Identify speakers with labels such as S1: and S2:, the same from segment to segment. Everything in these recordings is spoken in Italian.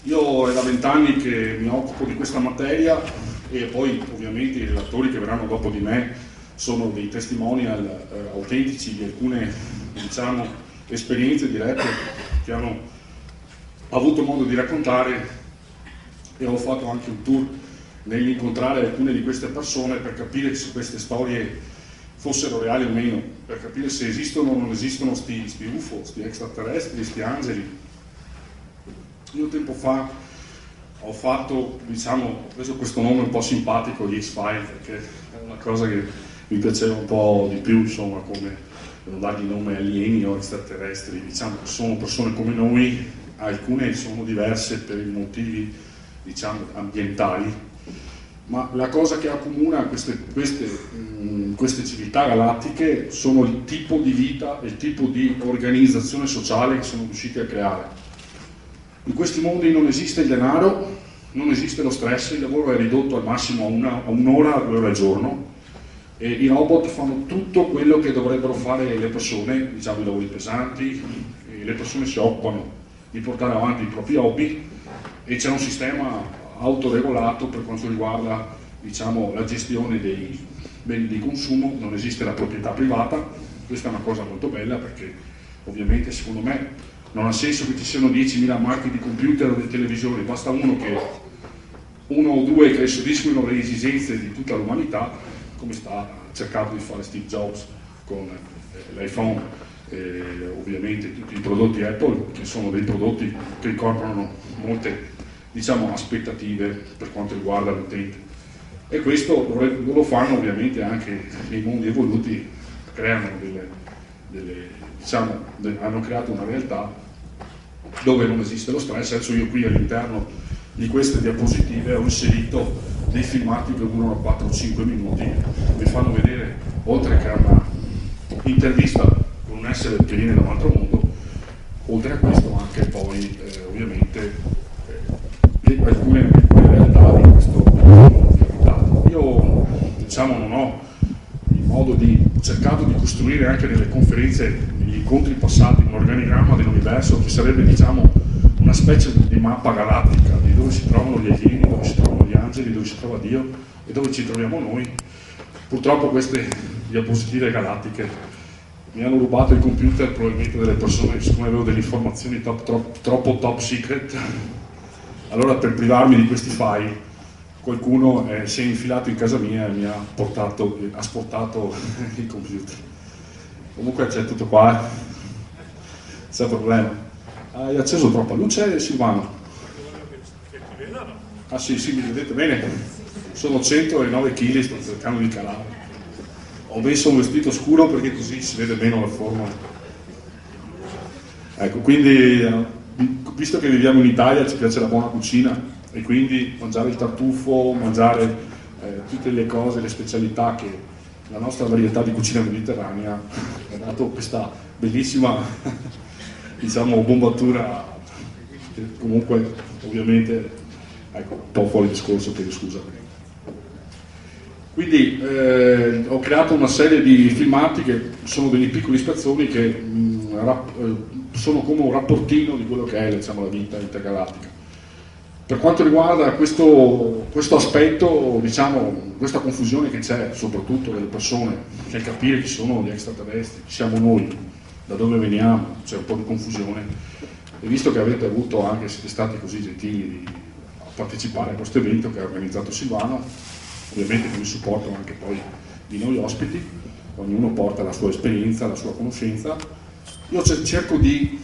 S1: Io è da 20 anni che mi occupo di questa materia e poi ovviamente i relatori che verranno dopo di me sono dei testimonial autentici di alcune, diciamo, esperienze dirette che hanno avuto modo di raccontare, e ho fatto anche un tour nell'incontrare alcune di queste persone per capire se queste storie fossero reali o meno, per capire se esistono o non esistono sti UFO, sti extraterrestri, sti angeli. Io tempo fa ho fatto, diciamo, ho preso questo nome un po' simpatico, gli X-Files, perché è una cosa che mi piaceva un po' di più, insomma, come non dargli nome alieni o extraterrestri. Diciamo che sono persone come noi, alcune sono diverse per i motivi, diciamo, ambientali, ma la cosa che accomuna queste civiltà galattiche sono il tipo di vita e il tipo di organizzazione sociale che sono riusciti a creare. In questi mondi non esiste il denaro, non esiste lo stress, il lavoro è ridotto al massimo a un'ora, 2 ore al giorno, e i robot fanno tutto quello che dovrebbero fare le persone, diciamo i lavori pesanti, e le persone si occupano di portare avanti i propri hobby, e c'è un sistema autoregolato per quanto riguarda, diciamo, la gestione dei beni di consumo, non esiste la proprietà privata. Questa è una cosa molto bella perché ovviamente secondo me non ha senso che ci siano 10.000 marchi di computer o di televisioni, basta uno o due che soddisfino le esigenze di tutta l'umanità, come sta cercando di fare Steve Jobs con l'iPhone, ovviamente tutti i prodotti Apple, che sono dei prodotti che incorporano molte, diciamo, aspettative per quanto riguarda l'utente. E questo lo fanno ovviamente anche nei mondi evoluti, creano hanno creato una realtà dove non esiste lo stress. Adesso io qui all'interno di queste diapositive ho inserito dei filmati che durano 4 o 5 minuti, vi fanno vedere, oltre che a una intervista con un essere che viene da un altro mondo, oltre a questo anche poi ovviamente alcune realtà di questo mondo di abitati. Io, diciamo, non ho il modo di cercato di costruire anche nelle conferenze, negli incontri passati, un organigramma dell'universo che sarebbe, diciamo, una specie di mappa galattica di dove si trovano gli alieni, dove si trovano gli angeli, dove si trova Dio e dove ci troviamo noi. Purtroppo queste diapositive galattiche mi hanno rubato il computer probabilmente delle persone, siccome avevo delle informazioni troppo top secret. Allora, per privarmi di questi file, qualcuno si è infilato in casa mia e mi ha asportato il computer. Comunque c'è tutto qua, senza problema. Hai acceso troppa luce, Silvano? Ah sì, mi vedete bene? Sono 109 kg, sto cercando di calare. Ho messo un vestito scuro perché così si vede meno la forma. Ecco, quindi, visto che viviamo in Italia, ci piace la buona cucina, e quindi mangiare il tartufo, mangiare tutte le cose, le specialità che la nostra varietà di cucina mediterranea ha dato questa bellissima, diciamo, bombatura, che comunque ovviamente, ecco, un po' fuori discorso, chiedo scusa. Quindi ho creato una serie di filmati che sono degli piccoli spezzoni che sono come un rapportino di quello che è, diciamo, la vita intergalattica. Per quanto riguarda questo aspetto, diciamo, questa confusione che c'è soprattutto delle persone nel capire chi sono gli extraterrestri, chi siamo noi, da dove veniamo, c'è un po' di confusione, e visto che avete avuto anche, siete stati così gentili a partecipare a questo evento che ha organizzato Silvano, ovviamente con il supporto anche poi di noi ospiti, ognuno porta la sua esperienza, la sua conoscenza, io cerco il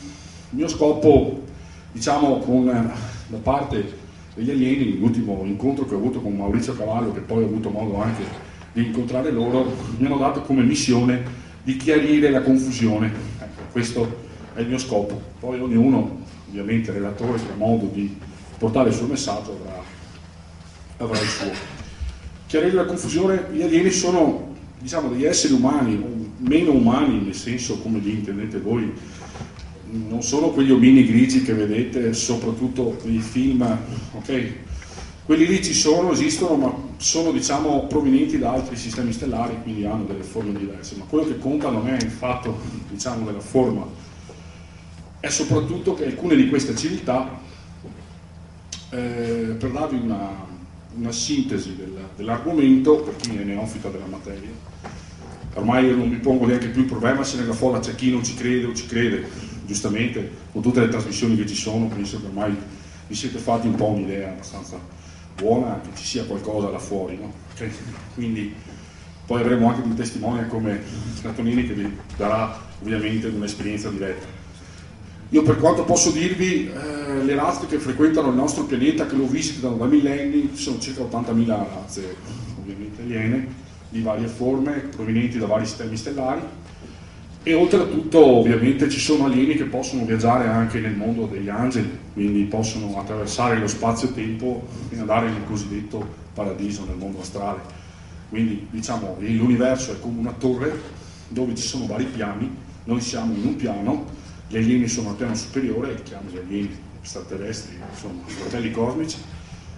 S1: mio scopo, diciamo, da parte degli alieni, l'ultimo incontro che ho avuto con Maurizio Cavallo, che poi ho avuto modo anche di incontrare loro, mi hanno dato come missione di chiarire la confusione. Ecco, questo è il mio scopo. Poi ognuno, ovviamente il relatore, che ha modo di portare il suo messaggio, avrà il suo. Chiarire la confusione: gli alieni sono, diciamo, degli esseri umani, o meno umani, nel senso come li intendete voi. Non sono quegli omini grigi che vedete soprattutto nei film, ok? Quelli lì ci sono, esistono, ma sono, diciamo, provenienti da altri sistemi stellari, quindi hanno delle forme diverse. Ma quello che conta non è il fatto, diciamo, della forma, è soprattutto che alcune di queste civiltà per darvi una sintesi dell'argomento, per chi è neofita della materia. Ormai io non mi pongo neanche più il problema se nella folla c'è chi non ci crede o ci crede, giustamente, con tutte le trasmissioni che ci sono, penso che ormai vi siete fatti un po' un'idea abbastanza buona che ci sia qualcosa là fuori, no? Quindi poi avremo anche un testimone come Antonini che vi darà ovviamente un'esperienza diretta. Io per quanto posso dirvi, le razze che frequentano il nostro pianeta, che lo visitano da millenni, ci sono circa 80.000 razze ovviamente aliene, di varie forme, provenienti da vari sistemi stellari, e oltretutto ovviamente ci sono alieni che possono viaggiare anche nel mondo degli angeli, quindi possono attraversare lo spazio-tempo e andare nel cosiddetto paradiso, nel mondo astrale. Quindi diciamo l'universo è come una torre dove ci sono vari piani, noi siamo in un piano, gli alieni sono al piano superiore, li chiamiamo gli alieni extraterrestri, sono fratelli cosmici,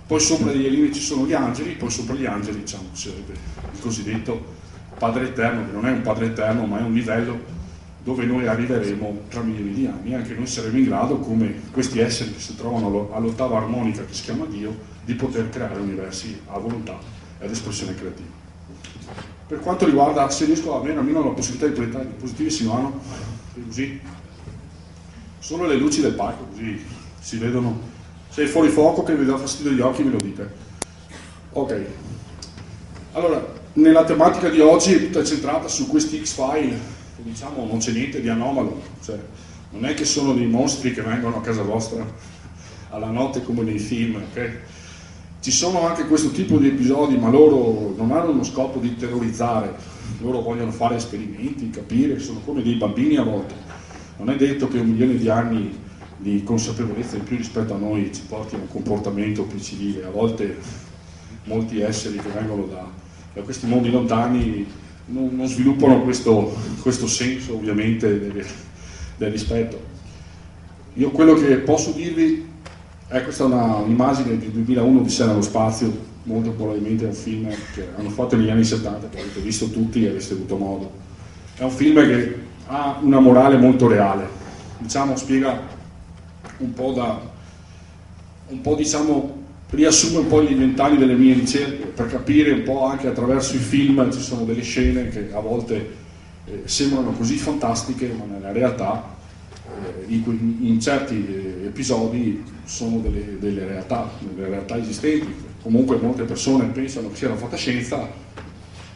S1: poi sopra gli alieni ci sono gli angeli, poi sopra gli angeli diciamo sarebbe il cosiddetto Padre Eterno, che non è un Padre Eterno ma è un livello dove noi arriveremo tra milioni di anni, anche noi saremo in grado, come questi esseri che si trovano all'ottava armonica che si chiama Dio, di poter creare universi a volontà ed espressione creativa. Per quanto riguarda, se riesco a avere almeno la possibilità di proiettare i dispositivi, Silvano, così, sono le luci del palco, così si vedono. Se è fuori fuoco che vi dà fastidio agli occhi me lo dite. Ok, allora nella tematica di oggi è tutta centrata su questi X-File, che diciamo non c'è niente di anomalo, cioè non è che sono dei mostri che vengono a casa vostra alla notte come nei film, ok? Ci sono anche questo tipo di episodi, ma loro non hanno uno scopo di terrorizzare, loro vogliono fare esperimenti, capire, sono come dei bambini a volte. Non è detto che 1 milione di anni di consapevolezza in più rispetto a noi ci porti a un comportamento più civile. A volte molti esseri che vengono da questi mondi lontani non sviluppano questo senso ovviamente del rispetto. Io quello che posso dirvi è questa è un'immagine di 2001 di Odissea nello spazio, molto probabilmente è un film che hanno fatto negli anni 70, che avete visto tutti e aveste avuto modo. È un film che ha una morale molto reale, diciamo spiega un po' diciamo riassume un po' gli inventari delle mie ricerche per capire un po' anche attraverso i film. Ci sono delle scene che a volte sembrano così fantastiche ma nella realtà in certi episodi sono delle realtà esistenti. Comunque molte persone pensano che sia la fantascienza,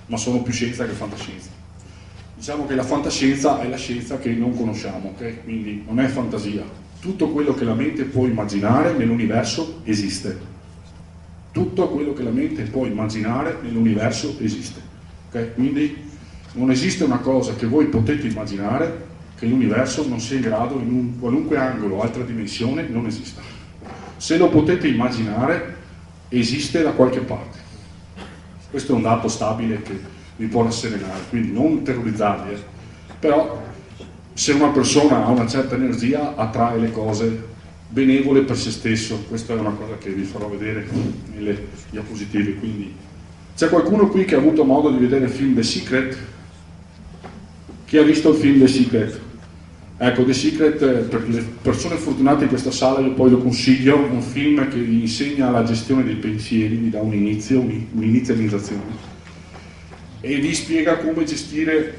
S1: ma sono più scienza che fantascienza. Diciamo che la fantascienza è la scienza che non conosciamo, okay? Quindi non è fantasia. Tutto quello che la mente può immaginare nell'universo esiste. Tutto quello che la mente può immaginare nell'universo esiste. Okay? Quindi non esiste una cosa che voi potete immaginare che l'universo non sia in grado, in un qualunque angolo o altra dimensione, non esista. Se lo potete immaginare, esiste da qualche parte. Questo è un dato stabile che vi può rasserenare, quindi non terrorizzarvi, però se una persona ha una certa energia attrae le cose benevole per se stesso. Questa è una cosa che vi farò vedere nelle diapositive. Quindi c'è qualcuno qui che ha avuto modo di vedere il film The Secret? Chi ha visto il film The Secret? Ecco, The Secret, per le persone fortunate in questa sala io poi lo consiglio, è un film che vi insegna la gestione dei pensieri, vi dà un inizio, un'inizializzazione e vi spiega come gestire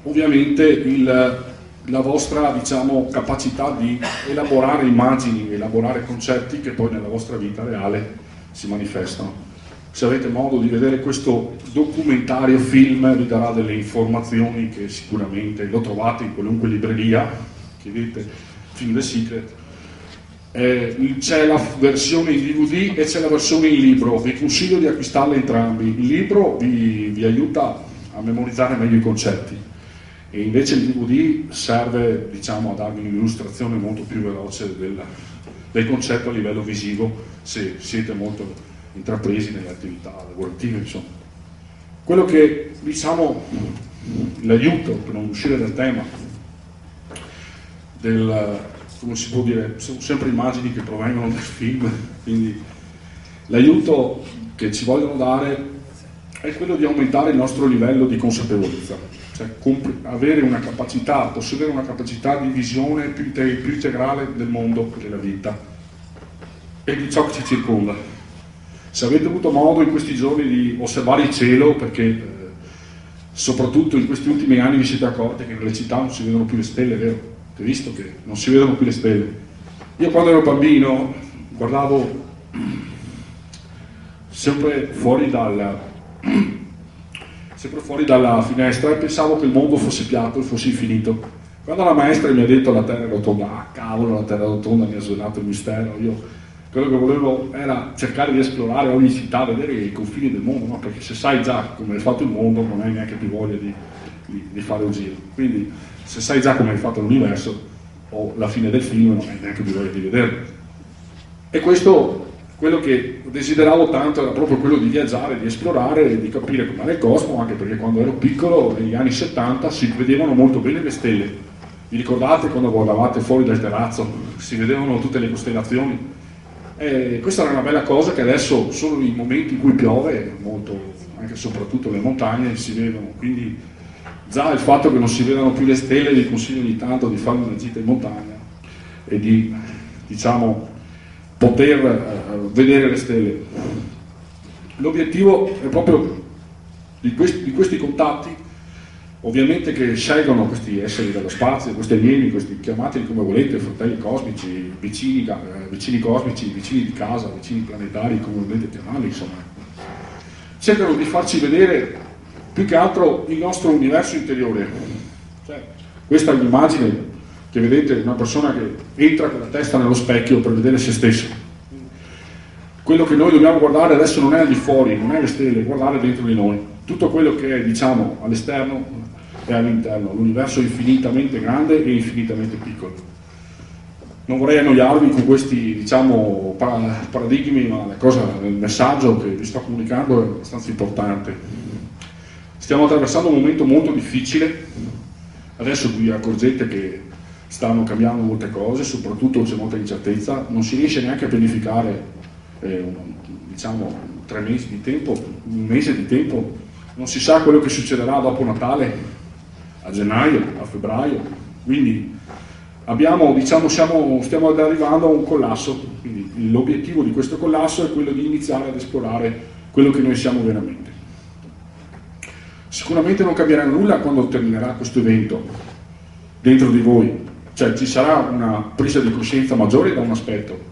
S1: ovviamente la vostra, diciamo, capacità di elaborare immagini, elaborare concetti che poi nella vostra vita reale si manifestano. Se avete modo di vedere questo documentario film vi darà delle informazioni che sicuramente lo trovate in qualunque libreria, chiedete film The Secret. C'è la versione in DVD e c'è la versione in libro, vi consiglio di acquistarle entrambi. Il libro vi aiuta a memorizzare meglio i concetti e invece il DVD serve, diciamo, a darvi un'illustrazione molto più veloce del concetto a livello visivo, se siete molto intrapresi nelle attività lavorative, insomma. Quello che, diciamo, l'aiuto per non uscire dal tema come si può dire, sono sempre immagini che provengono dal film, quindi l'aiuto che ci vogliono dare è quello di aumentare il nostro livello di consapevolezza, cioè avere una capacità, possedere una capacità di visione più integrale del mondo e della vita. e di ciò che ci circonda. Se avete avuto modo in questi giorni di osservare il cielo, perché soprattutto in questi ultimi anni vi siete accorti che nelle città non si vedono più le stelle, vero? Avete visto che non si vedono più le stelle? Io quando ero bambino guardavo sempre fuori dalla finestra e pensavo che il mondo fosse piatto e fosse infinito. Quando la maestra mi ha detto la terra è rotonda, ah cavolo, la terra è rotonda, mi ha svelato il mistero. Io quello che volevo era cercare di esplorare ogni città, vedere i confini del mondo, no? Perché se sai già come è fatto il mondo non hai neanche più voglia di fare un giro. Quindi se sai già come è fatto l'universo o la fine del film non hai neanche più voglia di vederlo. E questo, quello che desideravo tanto era proprio quello di viaggiare, di esplorare, di capire com'era il cosmo, anche perché quando ero piccolo, negli anni 70, si vedevano molto bene le stelle. Vi ricordate quando guardavate fuori dal terrazzo, si vedevano tutte le costellazioni? Questa era una bella cosa che adesso, solo nei momenti in cui piove, molto, anche e soprattutto le montagne, si vedono. Quindi già il fatto che non si vedano più le stelle vi consiglio ogni tanto di fare una gita in montagna e di, diciamo, poter vedere le stelle. L'obiettivo è proprio di questi contatti, ovviamente, che scelgono questi esseri dello spazio, questi alieni, questi, chiamateli come volete, fratelli cosmici, vicini cosmici, vicini di casa, vicini planetari, come volete chiamarli, insomma. Cercano di farci vedere più che altro il nostro universo interiore. Cioè, questa è l'immagine che vedete, una persona che entra con la testa nello specchio per vedere se stesso. Quello che noi dobbiamo guardare adesso non è al di fuori, non è le stelle, guardare dentro di noi. Tutto quello che è, diciamo, all'esterno e all'interno, l'universo è infinitamente grande e infinitamente piccolo. Non vorrei annoiarvi con questi, diciamo, paradigmi, ma il messaggio che vi sto comunicando è abbastanza importante. Stiamo attraversando un momento molto difficile, adesso vi accorgete che stanno cambiando molte cose, soprattutto c'è molta incertezza, non si riesce neanche a pianificare diciamo 3 mesi di tempo, un mese di tempo, non si sa quello che succederà dopo Natale, a gennaio, a febbraio, quindi stiamo arrivando a un collasso, quindi l'obiettivo di questo collasso è quello di iniziare ad esplorare quello che noi siamo veramente. Sicuramente non cambierà nulla quando terminerà questo evento dentro di voi, cioè ci sarà una presa di coscienza maggiore da un aspetto,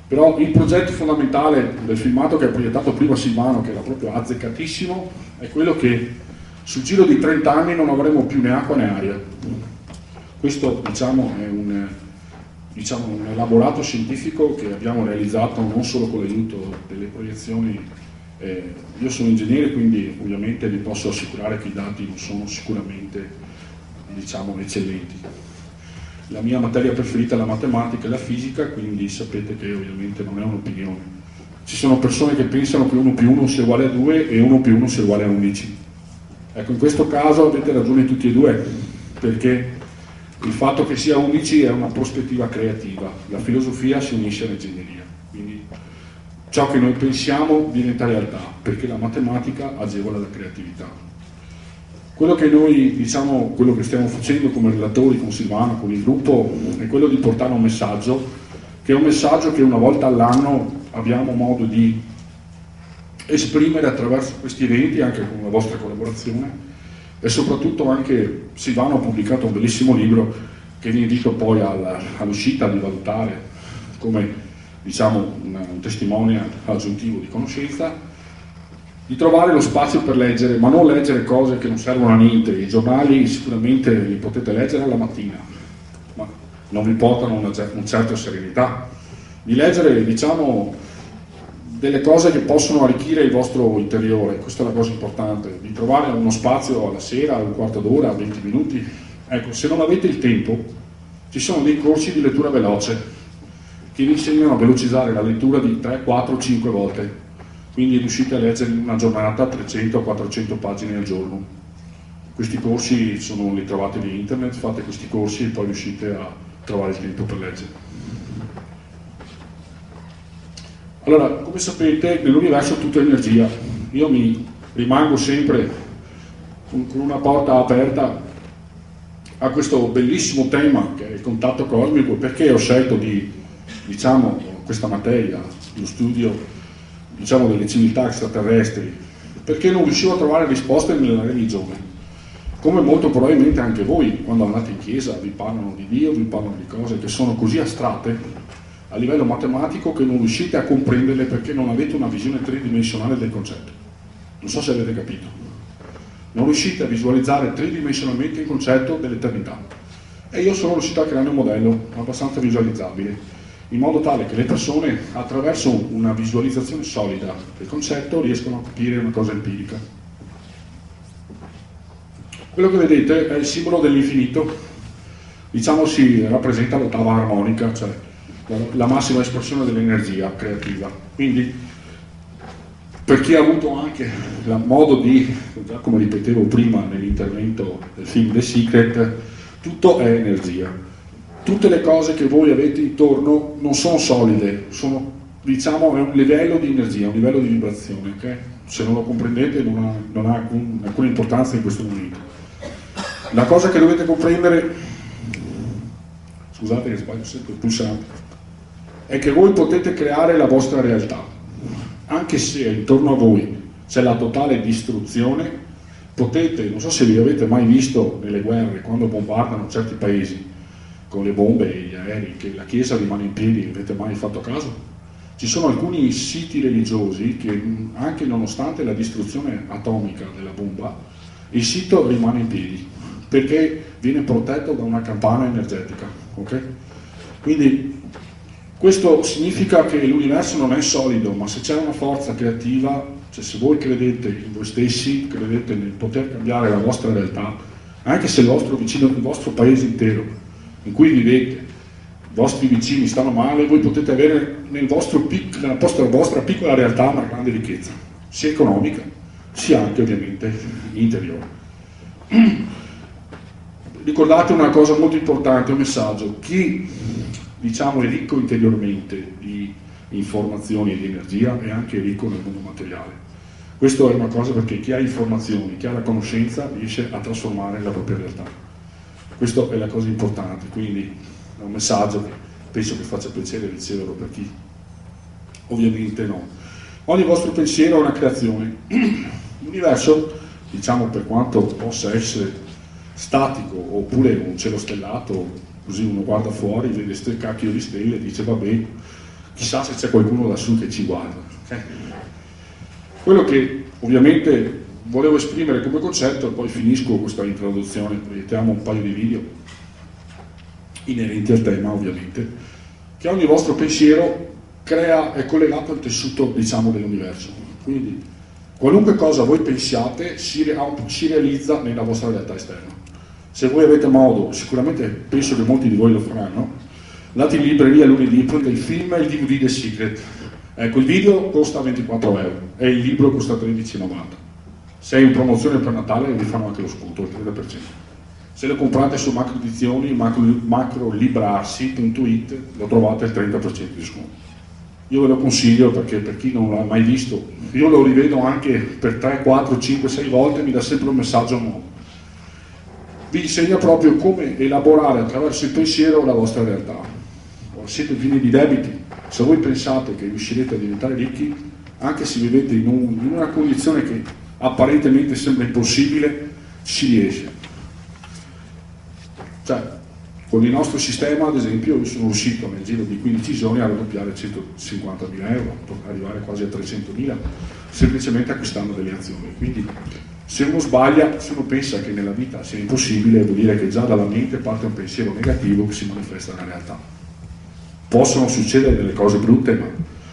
S1: però il progetto fondamentale del filmato che ha proiettato prima Silvano, che era proprio azzeccatissimo, è quello che sul giro di 30 anni non avremo più né acqua né aria. Questo, diciamo, è un elaborato scientifico che abbiamo realizzato non solo con l'aiuto delle proiezioni. Io sono ingegnere, quindi ovviamente vi posso assicurare che i dati non sono sicuramente, diciamo, eccellenti. La mia materia preferita è la matematica e la fisica, quindi sapete che ovviamente non è un'opinione. Ci sono persone che pensano che 1 più 1 sia uguale a 2 e 1 più 1 sia uguale a 11. Ecco, in questo caso avete ragione tutti e due, perché il fatto che sia 11 è una prospettiva creativa. La filosofia si unisce all'ingegneria, quindi ciò che noi pensiamo diventa realtà, perché la matematica agevola la creatività. Quello che noi, diciamo, quello che stiamo facendo come relatori con Silvano, con il gruppo, è quello di portare un messaggio, che è un messaggio che una volta all'anno abbiamo modo di esprimere attraverso questi eventi, anche con la vostra collaborazione, e soprattutto anche Silvano ha pubblicato un bellissimo libro che vi invito poi all'uscita di valutare come, diciamo, un testimone aggiuntivo di conoscenza, di trovare lo spazio per leggere, ma non leggere cose che non servono a niente. I giornali sicuramente li potete leggere alla mattina, ma non vi portano una certa serenità. Di leggere, diciamo, delle cose che possono arricchire il vostro interiore, questa è la cosa importante, di trovare uno spazio alla sera, un quarto d'ora, 20 minuti. Ecco, se non avete il tempo, ci sono dei corsi di lettura veloce che vi insegnano a velocizzare la lettura di 3, 4, 5 volte. Quindi riuscite a leggere in una giornata 300-400 pagine al giorno. Questi corsi li trovate via internet, fate questi corsi e poi riuscite a trovare il tempo per leggere. Allora, come sapete, nell'universo tutto è energia. Io mi rimango sempre con una porta aperta a questo bellissimo tema che è il contatto cosmico, perché ho scelto di, diciamo, questa materia, lo studio, diciamo, delle civiltà extraterrestri, perché non riuscivo a trovare risposte nella religione. Come molto probabilmente anche voi, quando andate in chiesa, vi parlano di Dio, vi parlano di cose che sono così astratte a livello matematico che non riuscite a comprenderle perché non avete una visione tridimensionale del concetto. Non so se avete capito. Non riuscite a visualizzare tridimensionalmente il concetto dell'eternità. E io sono riuscito a creare un modello abbastanza visualizzabile, in modo tale che le persone, attraverso una visualizzazione solida del concetto, riescono a capire una cosa empirica. Quello che vedete è il simbolo dell'infinito, diciamo si rappresenta l'ottava armonica, cioè la massima espressione dell'energia creativa. Quindi, per chi ha avuto anche il modo di, già come ripetevo prima nell'intervento del film The Secret, tutto è energia. Tutte le cose che voi avete intorno non sono solide, sono, diciamo, è un livello di energia, un livello di vibrazione, ok? Se non lo comprendete non ha alcuna importanza in questo momento. La cosa che dovete comprendere, scusate che sbaglio sempre il pulsante, è che voi potete creare la vostra realtà, anche se intorno a voi c'è la totale distruzione. Potete, non so se vi avete mai visto nelle guerre, quando bombardano certi paesi con le bombe e gli aerei, che la chiesa rimane in piedi, avete mai fatto caso? Ci sono alcuni siti religiosi che, anche nonostante la distruzione atomica della bomba, il sito rimane in piedi perché viene protetto da una campana energetica, ok? Quindi questo significa che l'universo non è solido, ma se c'è una forza creativa, cioè se voi credete in voi stessi, credete nel poter cambiare la vostra realtà, anche se il vostro vicino, il vostro paese intero in cui vivete, i vostri vicini stanno male, voi potete avere nella vostra piccola realtà una grande ricchezza, sia economica, sia anche ovviamente interiore. Ricordate una cosa molto importante, un messaggio: chi, diciamo, è ricco interiormente di informazioni e di energia è anche ricco nel mondo materiale. Questo è una cosa perché chi ha informazioni, chi ha la conoscenza riesce a trasformare la propria realtà. Questa è la cosa importante, quindi è un messaggio che penso che faccia piacere riceverlo per chi ovviamente no. Ogni vostro pensiero è una creazione. L'universo, diciamo, per quanto possa essere statico oppure un cielo stellato, così uno guarda fuori, vede queste cacchio di stelle e dice vabbè, chissà se c'è qualcuno lassù che ci guarda. Okay? Quello che ovviamente volevo esprimere come concetto, e poi finisco questa introduzione, proiettiamo un paio di video inerenti al tema ovviamente, che ogni vostro pensiero è collegato al tessuto, diciamo, dell'universo. Quindi qualunque cosa voi pensiate si realizza nella vostra realtà esterna. Se voi avete modo, sicuramente penso che molti di voi lo faranno, andate in libreria lunedì, prendete il film e il DVD The Secret. Ecco, il video costa 24 euro e il libro costa 13,90. Se è in promozione per Natale vi fanno anche lo sconto, il 30%. Se lo comprate su Macro Edizioni, macrolibrarsi.it, lo trovate il 30% di sconto. Io ve lo consiglio perché per chi non l'ha mai visto, io lo rivedo anche per 3, 4, 5, 6 volte, mi dà sempre un messaggio nuovo. Vi insegna proprio come elaborare attraverso il pensiero la vostra realtà. Siete pieni di debiti, se voi pensate che riuscirete a diventare ricchi, anche se vivete in una condizione che apparentemente sembra impossibile, ci riesce. Cioè, con il nostro sistema, ad esempio, io sono riuscito nel giro di 15 giorni a raddoppiare 150.000 euro, arrivare quasi a 300.000, semplicemente acquistando delle azioni. Quindi, se uno sbaglia, se uno pensa che nella vita sia impossibile, vuol dire che già dalla mente parte un pensiero negativo che si manifesta nella realtà. Possono succedere delle cose brutte, ma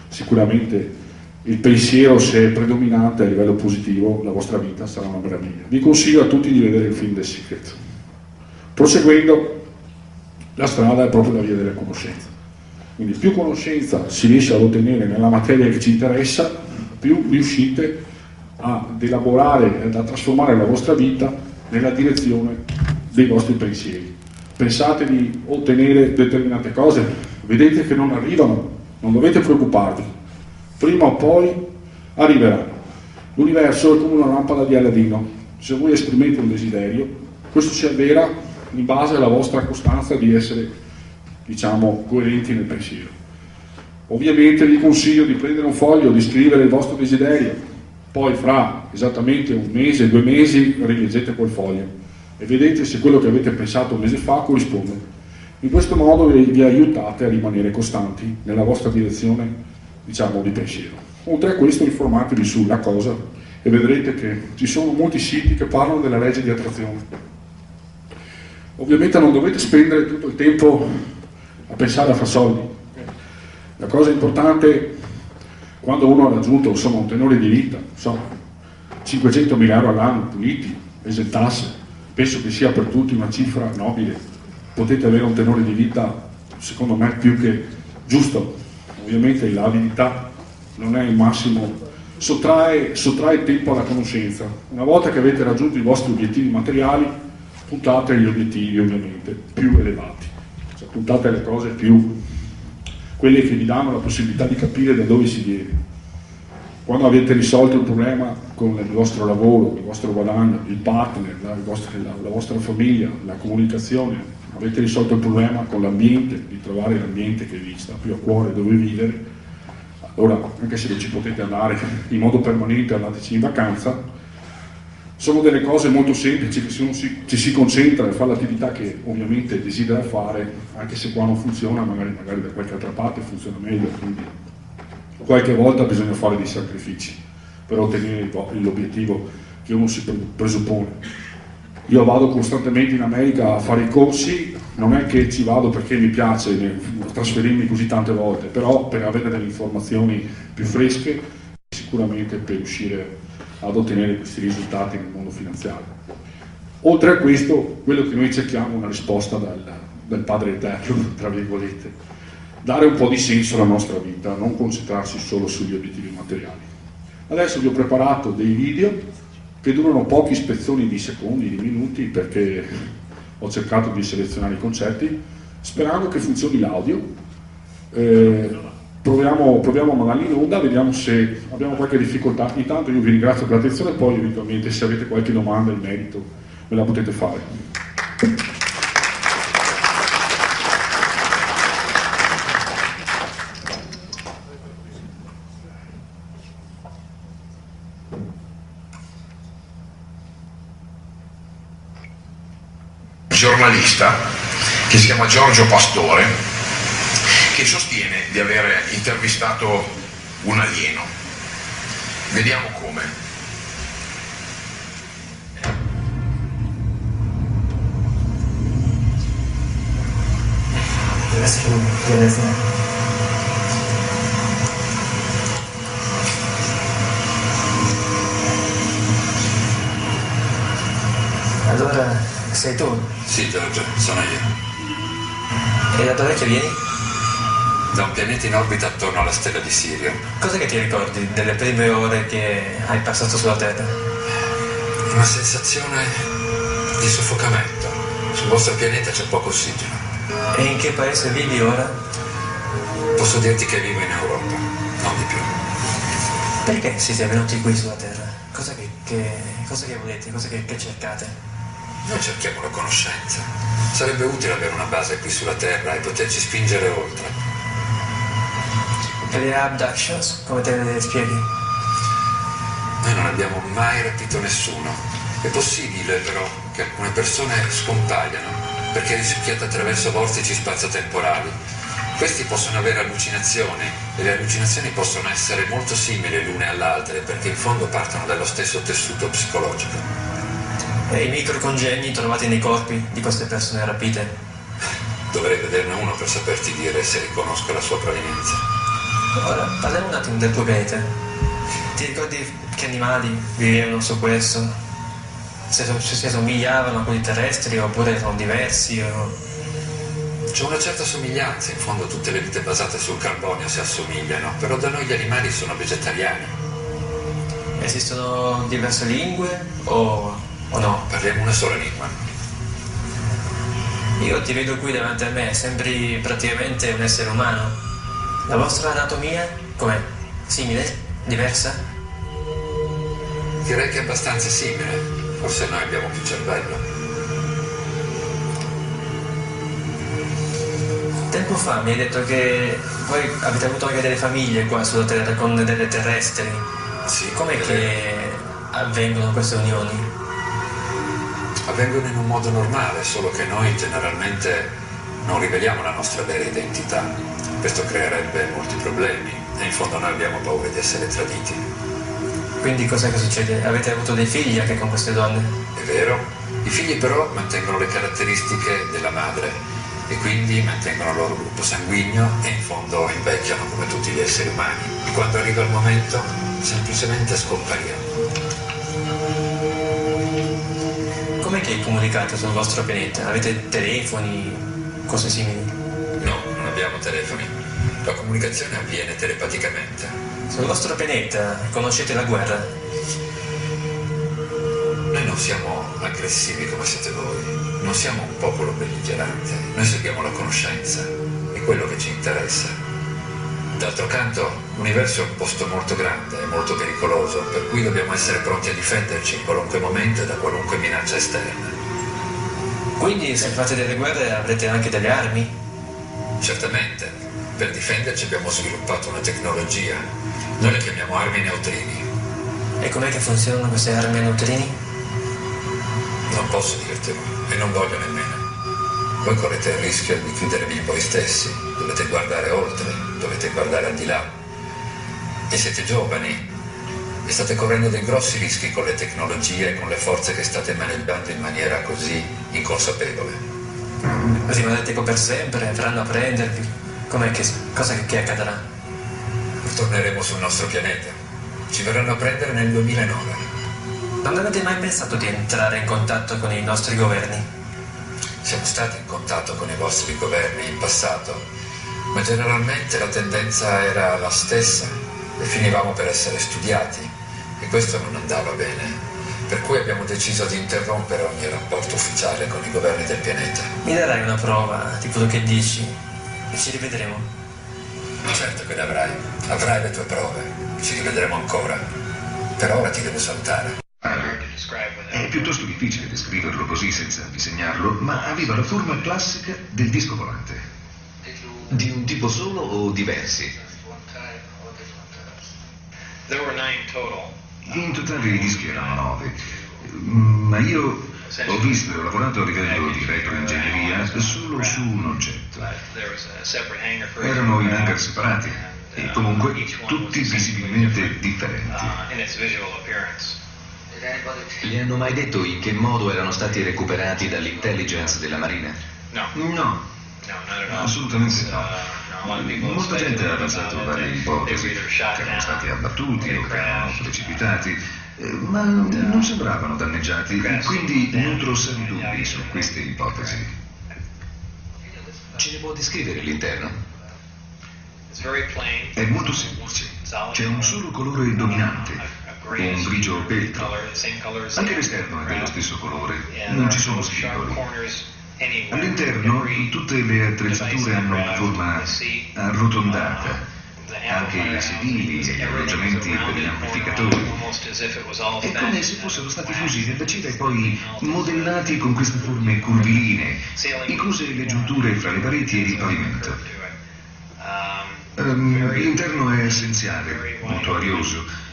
S1: sicuramente il pensiero, se è predominante a livello positivo, la vostra vita sarà una meraviglia. Vi consiglio a tutti di vedere il film The Secret. Proseguendo, la strada è proprio la via della conoscenza. Quindi più conoscenza si riesce ad ottenere nella materia che ci interessa, più riuscite ad elaborare e a trasformare la vostra vita nella direzione dei vostri pensieri. Pensate di ottenere determinate cose, vedete che non arrivano, non dovete preoccuparvi, prima o poi arriveranno. L'universo è come una lampada di Aladino, se voi esprimete un desiderio, questo si avvera in base alla vostra costanza di essere, diciamo, coerenti nel pensiero. Ovviamente vi consiglio di prendere un foglio, di scrivere il vostro desiderio, poi fra esattamente un mese, 2 mesi rileggete quel foglio e vedete se quello che avete pensato un mese fa corrisponde. In questo modo vi aiutate a rimanere costanti nella vostra direzione, diciamo, di pensiero. Oltre a questo informatevi sulla cosa e vedrete che ci sono molti siti che parlano della legge di attrazione. Ovviamente non dovete spendere tutto il tempo a pensare a fare soldi. La cosa importante, quando uno ha raggiunto insomma, un tenore di vita, 500.000 euro all'anno puliti, esentasse, penso che sia per tutti una cifra nobile. Potete avere un tenore di vita, secondo me, più che giusto. Ovviamente l'avidità non è il massimo, sottrae tempo alla conoscenza. Una volta che avete raggiunto i vostri obiettivi materiali, puntate agli obiettivi ovviamente più elevati, cioè puntate alle cose più, quelle che vi danno la possibilità di capire da dove si viene. Quando avete risolto il problema con il vostro lavoro, il vostro guadagno, il partner, la vostra famiglia, la comunicazione, avete risolto il problema con l'ambiente, di trovare l'ambiente che vi sta più a cuore, dove vivere, allora anche se non ci potete andare in modo permanente, andateci in vacanza. Sono delle cose molto semplici che se uno ci si concentra e fa l'attività che ovviamente desidera fare, anche se qua non funziona, magari da qualche altra parte funziona meglio, quindi qualche volta bisogna fare dei sacrifici per ottenere l'obiettivo che uno si presuppone. Io vado costantemente in America a fare i corsi, non è che ci vado perché mi piace trasferirmi così tante volte, però per avere delle informazioni più fresche, sicuramente per riuscire ad ottenere questi risultati nel mondo finanziario. Oltre a questo, quello che noi cerchiamo è una risposta dal Padre Eterno, tra virgolette, dare un po' di senso alla nostra vita, non concentrarsi solo sugli obiettivi materiali. Adesso vi ho preparato dei video che durano pochi spezzoni di secondi, di minuti, perché ho cercato di selezionare i concetti, sperando che funzioni l'audio. Proviamo a mandarli in onda, vediamo se abbiamo qualche difficoltà. Intanto io vi ringrazio per l'attenzione e poi eventualmente se avete qualche domanda in merito me la potete fare.
S2: Giornalista che si chiama Giorgio Pastore, che sostiene di aver intervistato un alieno. Vediamo come.
S3: Deve essere un telefono. Allora, sei tu?
S2: Sì, Giorgio, sono io.
S3: E da dove che vieni?
S2: Da un pianeta in orbita attorno alla stella di Sirio.
S3: Cosa che ti ricordi delle prime ore che hai passato sulla Terra?
S2: Una sensazione di soffocamento. Sul vostro pianeta c'è poco ossigeno.
S3: E in che paese vivi ora?
S2: Posso dirti che vivo in Europa, non di più.
S3: Perché siete venuti qui sulla Terra? Cosa che volete? Cosa che cercate?
S2: Noi cerchiamo la conoscenza. Sarebbe utile avere una base qui sulla Terra e poterci spingere oltre.
S3: E le abductions, come te le spieghi?
S2: Noi non abbiamo mai rapito nessuno. È possibile però che alcune persone scompaiano perché risucchiate attraverso vortici spazio-temporali. Questi possono avere allucinazioni e le allucinazioni possono essere molto simili l'une all'altra perché in fondo partono dallo stesso tessuto psicologico.
S3: E i microcongegni trovati nei corpi di queste persone rapite?
S2: Dovrei vederne uno per saperti dire se riconosco la sua provenienza.
S3: Ora, parliamo un attimo del tuo pianeta. Ti ricordi che animali vivevano su questo? Se somigliavano a quelli terrestri oppure erano diversi?
S2: C'è una certa somiglianza, in fondo tutte le vite basate sul carbonio si assomigliano, però da noi gli animali sono vegetariani.
S3: Esistono diverse lingue o no?
S2: Parliamo una sola lingua.
S3: Io ti vedo qui davanti a me, sembri praticamente un essere umano. La vostra anatomia com'è? Simile? Diversa?
S2: Direi che è abbastanza simile, forse noi abbiamo più cervello.
S3: Tempo tempo fa mi hai detto che voi avete avuto anche delle famiglie qua sulla Terra con delle terrestri.
S2: Sì,
S3: com'è che avvengono queste unioni?
S2: Avvengono in un modo normale, solo che noi generalmente non riveliamo la nostra vera identità. Questo creerebbe molti problemi e in fondo noi abbiamo paura di essere traditi.
S3: Quindi cos'è che succede? Avete avuto dei figli anche con queste donne?
S2: È vero, i figli però mantengono le caratteristiche della madre e quindi mantengono il loro gruppo sanguigno e in fondo invecchiano come tutti gli esseri umani. E quando arriva il momento semplicemente scompariamo.
S3: Com'è che comunicate sul vostro pianeta? Avete telefoni, cose simili?
S2: No, non abbiamo telefoni. La comunicazione avviene telepaticamente.
S3: Sul vostro pianeta conoscete la guerra?
S2: Noi non siamo aggressivi come siete voi, non siamo un popolo belligerante, noi seguiamo la conoscenza, è quello che ci interessa. D'altro canto, l'universo è un posto molto grande e molto pericoloso, per cui dobbiamo essere pronti a difenderci in qualunque momento e da qualunque minaccia esterna.
S3: Quindi se fate delle guerre avrete anche delle armi?
S2: Certamente, per difenderci abbiamo sviluppato una tecnologia, noi le chiamiamo armi neutrini.
S3: E com'è che funzionano queste armi a neutrini?
S2: Non posso dirtelo e non voglio nemmeno. Voi correte il rischio di chiudervi in voi stessi, dovete guardare oltre, dovete guardare al di là. E siete giovani e state correndo dei grossi rischi con le tecnologie e con le forze che state maneggiando in maniera così inconsapevole.
S3: Rimanete qua per sempre? Verranno a prendervi? Cosa che accadrà?
S2: Torneremo sul nostro pianeta. Ci verranno a prendere nel 2009.
S3: Non avete mai pensato di entrare in contatto con i nostri governi?
S2: Siamo stati in contatto con i vostri governi in passato, ma generalmente la tendenza era la stessa e finivamo per essere studiati e questo non andava bene, per cui abbiamo deciso di interrompere ogni rapporto ufficiale con i governi del pianeta.
S3: Mi darai una prova di quello che dici e ci rivedremo?
S2: Certo che ne avrai, avrai le tue prove, ci rivedremo ancora, per ora ti devo salutare.
S4: È piuttosto difficile descriverlo così senza disegnarlo, ma aveva la forma classica del disco volante.
S5: Di un tipo solo o diversi?
S4: In totale i dischi erano 9, ma io ho visto e ho lavorato a livello di retroingegneria solo su un oggetto. Erano in hangar separati e comunque tutti visibilmente differenti.
S5: Le hanno mai detto in che modo erano stati recuperati dall'intelligence della Marina?
S4: No, assolutamente no. Molta gente ha avanzato varie ipotesi, che erano stati abbattuti o che erano precipitati, ma non sembravano danneggiati, quindi nutro seri dubbi su queste ipotesi.
S5: Ce ne può descrivere l'interno?
S4: È molto semplice. C'è un solo colore dominante, un grigio peltro. Anche l'esterno è dello stesso colore, non ci sono spigoli. All'interno tutte le attrezzature hanno una forma arrotondata, anche i sedili e gli alloggiamenti per gli amplificatori. È come se fossero stati fusi nella cera e poi modellati con queste forme curvilinee, incluse le giunture fra le pareti ed il pavimento. L'interno è essenziale, molto arioso.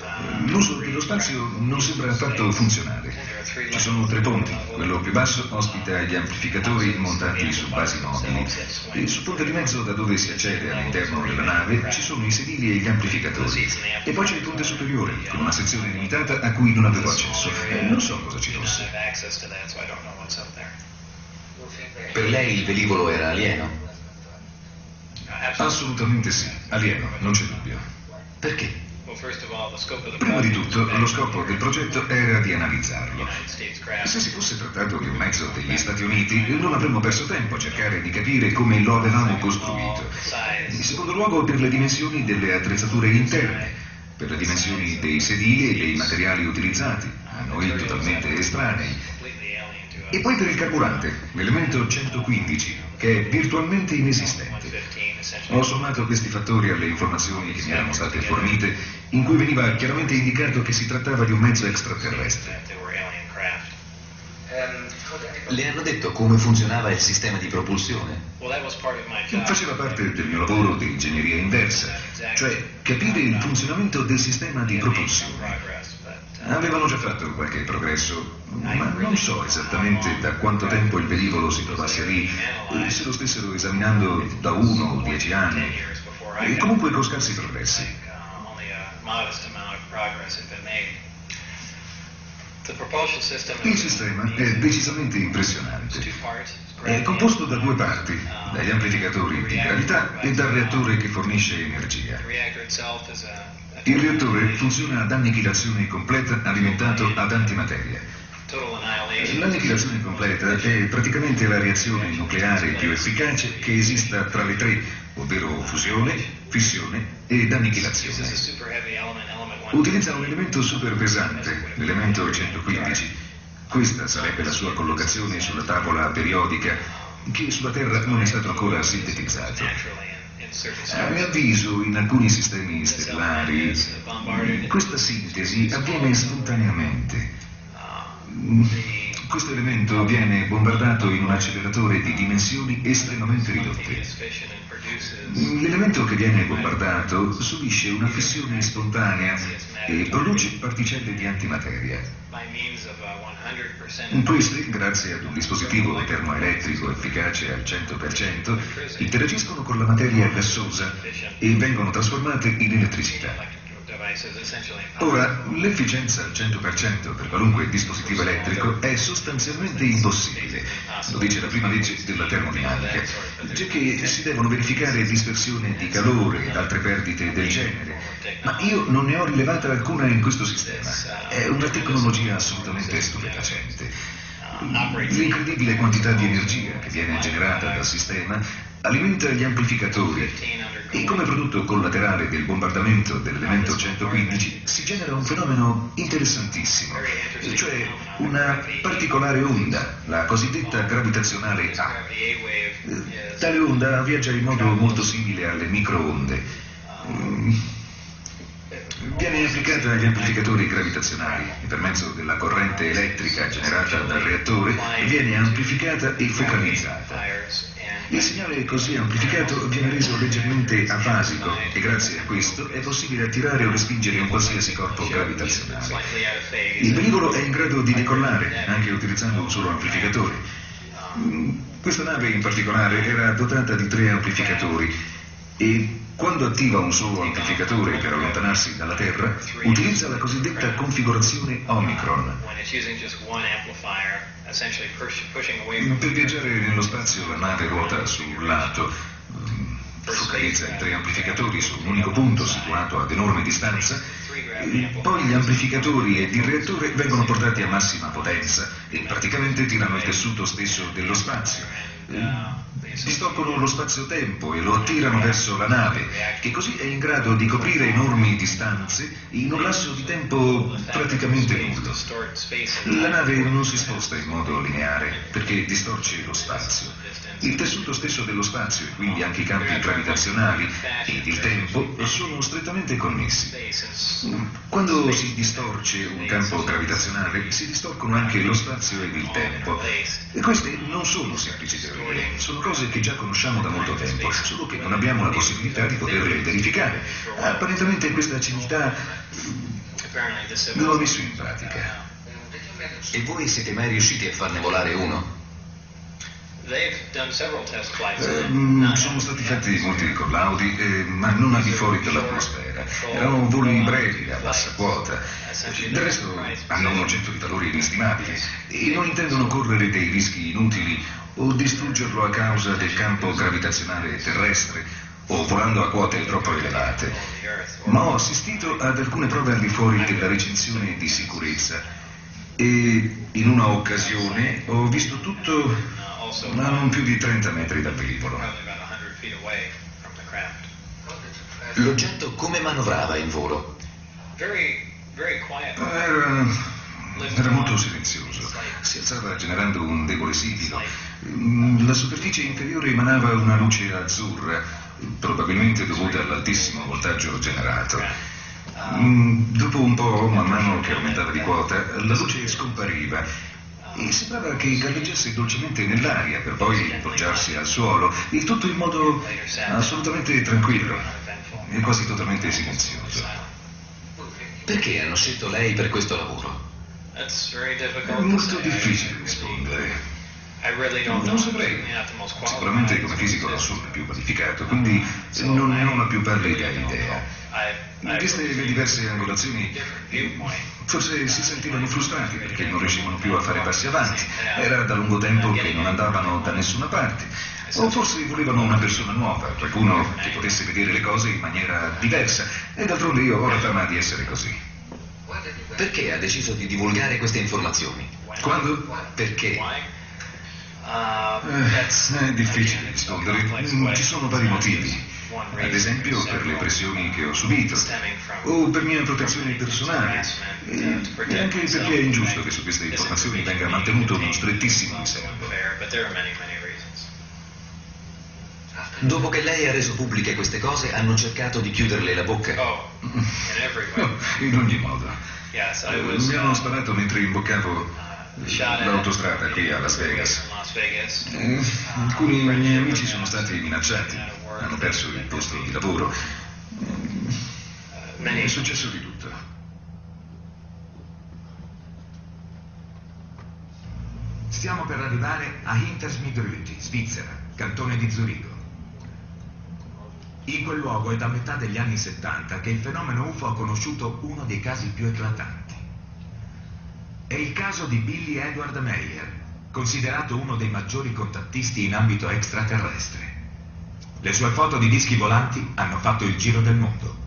S4: L'uso dello spazio non sembra affatto funzionale. Ci sono 3 ponti. Quello più basso ospita gli amplificatori montati su basi mobili. E sul ponte di mezzo, da dove si accede all'interno della nave, ci sono i sedili e gli amplificatori. E poi c'è il ponte superiore, con una sezione limitata a cui non avevo accesso. Non so cosa ci fosse.
S5: Per lei il velivolo era alieno?
S4: Assolutamente sì, alieno, non c'è dubbio.
S5: Perché?
S4: Prima di tutto, lo scopo del progetto era di analizzarlo. Se si fosse trattato di un mezzo degli Stati Uniti, non avremmo perso tempo a cercare di capire come lo avevamo costruito. In secondo luogo, per le dimensioni delle attrezzature interne, per le dimensioni dei sedili e dei materiali utilizzati, a noi totalmente estranei. E poi per il carburante, l'elemento 115, che è virtualmente inesistente. Ho sommato questi fattori alle informazioni che mi erano state fornite, in cui veniva chiaramente indicato che si trattava di un mezzo extraterrestre.
S5: Le hanno detto come funzionava il sistema di propulsione?
S4: Faceva parte del mio lavoro di ingegneria inversa, cioè capire il funzionamento del sistema di propulsione. Avevano già fatto qualche progresso, ma non so esattamente da quanto tempo il velivolo si trovasse lì, se lo stessero esaminando da 1 o 10 anni, e comunque con scarsi progressi. Il sistema è decisamente impressionante. È composto da 2 parti, dagli amplificatori di gravità e dal reattore che fornisce energia. Il reattore funziona ad annichilazione completa alimentato ad antimateria. L'annichilazione completa è praticamente la reazione nucleare più efficace che esista tra le 3, ovvero fusione, fissione ed annichilazione. Utilizza un elemento super pesante, l'elemento 115. Questa sarebbe la sua collocazione sulla tavola periodica, che sulla Terra non è stato ancora sintetizzato. A mio avviso, in alcuni sistemi stellari, questa sintesi avviene spontaneamente. Questo elemento viene bombardato in un acceleratore di dimensioni estremamente ridotte. L'elemento che viene bombardato subisce una fissione spontanea e produce particelle di antimateria. Queste, grazie ad un dispositivo termoelettrico efficace al 100%, interagiscono con la materia gassosa e vengono trasformate in elettricità. Ora, l'efficienza al 100% per qualunque dispositivo elettrico è sostanzialmente impossibile, lo dice la prima legge della termodinamica, giacché si devono verificare dispersione di calore ed altre perdite del genere, ma io non ne ho rilevata alcuna in questo sistema. È una tecnologia assolutamente stupefacente. L'incredibile quantità di energia che viene generata dal sistema alimenta gli amplificatori e come prodotto collaterale del bombardamento dell'elemento 115 si genera un fenomeno interessantissimo, cioè una particolare onda, la cosiddetta gravitazionale A. Tale onda viaggia in modo molto simile alle microonde. Viene applicata agli amplificatori gravitazionali e per mezzo della corrente elettrica generata dal reattore viene amplificata e focalizzata. Il segnale così amplificato viene reso leggermente afasico e grazie a questo è possibile attirare o respingere un qualsiasi corpo gravitazionale. Il velivolo è in grado di decollare anche utilizzando un solo amplificatore. Questa nave in particolare era dotata di 3 amplificatori e quando attiva un solo amplificatore per allontanarsi dalla Terra, utilizza la cosiddetta configurazione Omicron. Per viaggiare nello spazio la nave ruota sul lato, focalizza i 3 amplificatori su un unico punto situato ad enorme distanza, poi gli amplificatori ed il reattore vengono portati a massima potenza e praticamente tirano il tessuto stesso dello spazio. Distorcono lo spazio-tempo e lo attirano verso la nave, che così è in grado di coprire enormi distanze in un lasso di tempo praticamente nullo. La nave non si sposta in modo lineare perché distorce lo spazio. Il tessuto stesso dello spazio e quindi anche i campi gravitazionali ed il tempo sono strettamente connessi. Quando si distorce un campo gravitazionale si distorcono anche lo spazio ed il tempo. E queste non sono semplici teorie, sono cose che già conosciamo da molto tempo, solo che non abbiamo la possibilità di poterle verificare. Apparentemente questa civiltà non l'ha messo in pratica.
S5: E voi siete mai riusciti a farne volare uno?
S4: Sono stati fatti molti collaudi, ma non al di fuori dell'atmosfera. Erano voli brevi, a bassa quota. Del resto hanno un oggetto di valore inestimabile e non intendono correre dei rischi inutili o distruggerlo a causa del campo gravitazionale terrestre o volando a quote troppo elevate. Ma ho assistito ad alcune prove al di fuori della recinzione di sicurezza e in una occasione ho visto tutto ma non più di 30 metri dal velivolo.
S5: L'oggetto come manovrava in volo?
S4: Era molto silenzioso, si alzava generando un debole sibilo. La superficie inferiore emanava una luce azzurra, probabilmente dovuta all'altissimo voltaggio generato. Dopo un po', man mano che aumentava di quota, la luce scompariva e sembrava che galleggiasse dolcemente nell'aria per poi poggiarsi al suolo, il tutto in modo assolutamente tranquillo e quasi totalmente silenzioso.
S5: Perché hanno scelto lei per questo lavoro?
S4: È molto difficile rispondere. Non saprei. Sicuramente come fisico non sono il più qualificato, quindi non ne ho la più pallida idea. Viste le diverse angolazioni, forse si sentivano frustrati perché non riuscivano più a fare passi avanti. Era da lungo tempo che non andavano da nessuna parte. O forse volevano una persona nuova, qualcuno che potesse vedere le cose in maniera diversa. E d'altronde io ho la fama di essere così.
S5: Perché ha deciso di divulgare queste informazioni?
S4: Quando?
S5: Perché?
S4: È difficile rispondere. Ci sono vari motivi. Ad esempio per le pressioni che ho subito, o per mia protezione personale, e anche perché è ingiusto che su queste informazioni venga mantenuto uno strettissimo riservo.
S5: Dopo che lei ha reso pubbliche queste cose, hanno cercato di chiuderle la bocca.
S4: In ogni modo. Mi hanno sparato mentre imboccavo l'autostrada qui a Las Vegas. Alcuni miei amici sono stati minacciati, hanno perso il posto di lavoro. È successo di tutto.
S6: Stiamo per arrivare a Hintersmidrüti, Svizzera, cantone di Zurigo. In quel luogo è da metà degli anni 70 che il fenomeno UFO ha conosciuto uno dei casi più eclatanti. È il caso di Billy Edward Meyer, considerato uno dei maggiori contattisti in ambito extraterrestre. Le sue foto di dischi volanti hanno fatto il giro del mondo.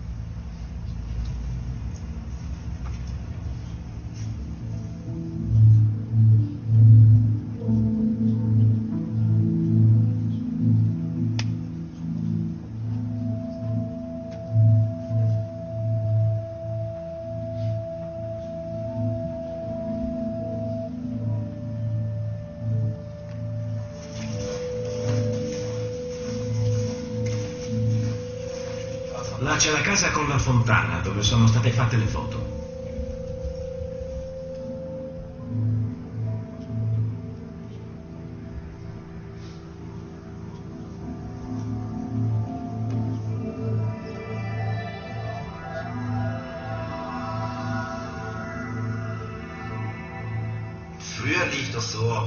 S7: Là c'è la casa con la fontana dove sono state fatte le foto.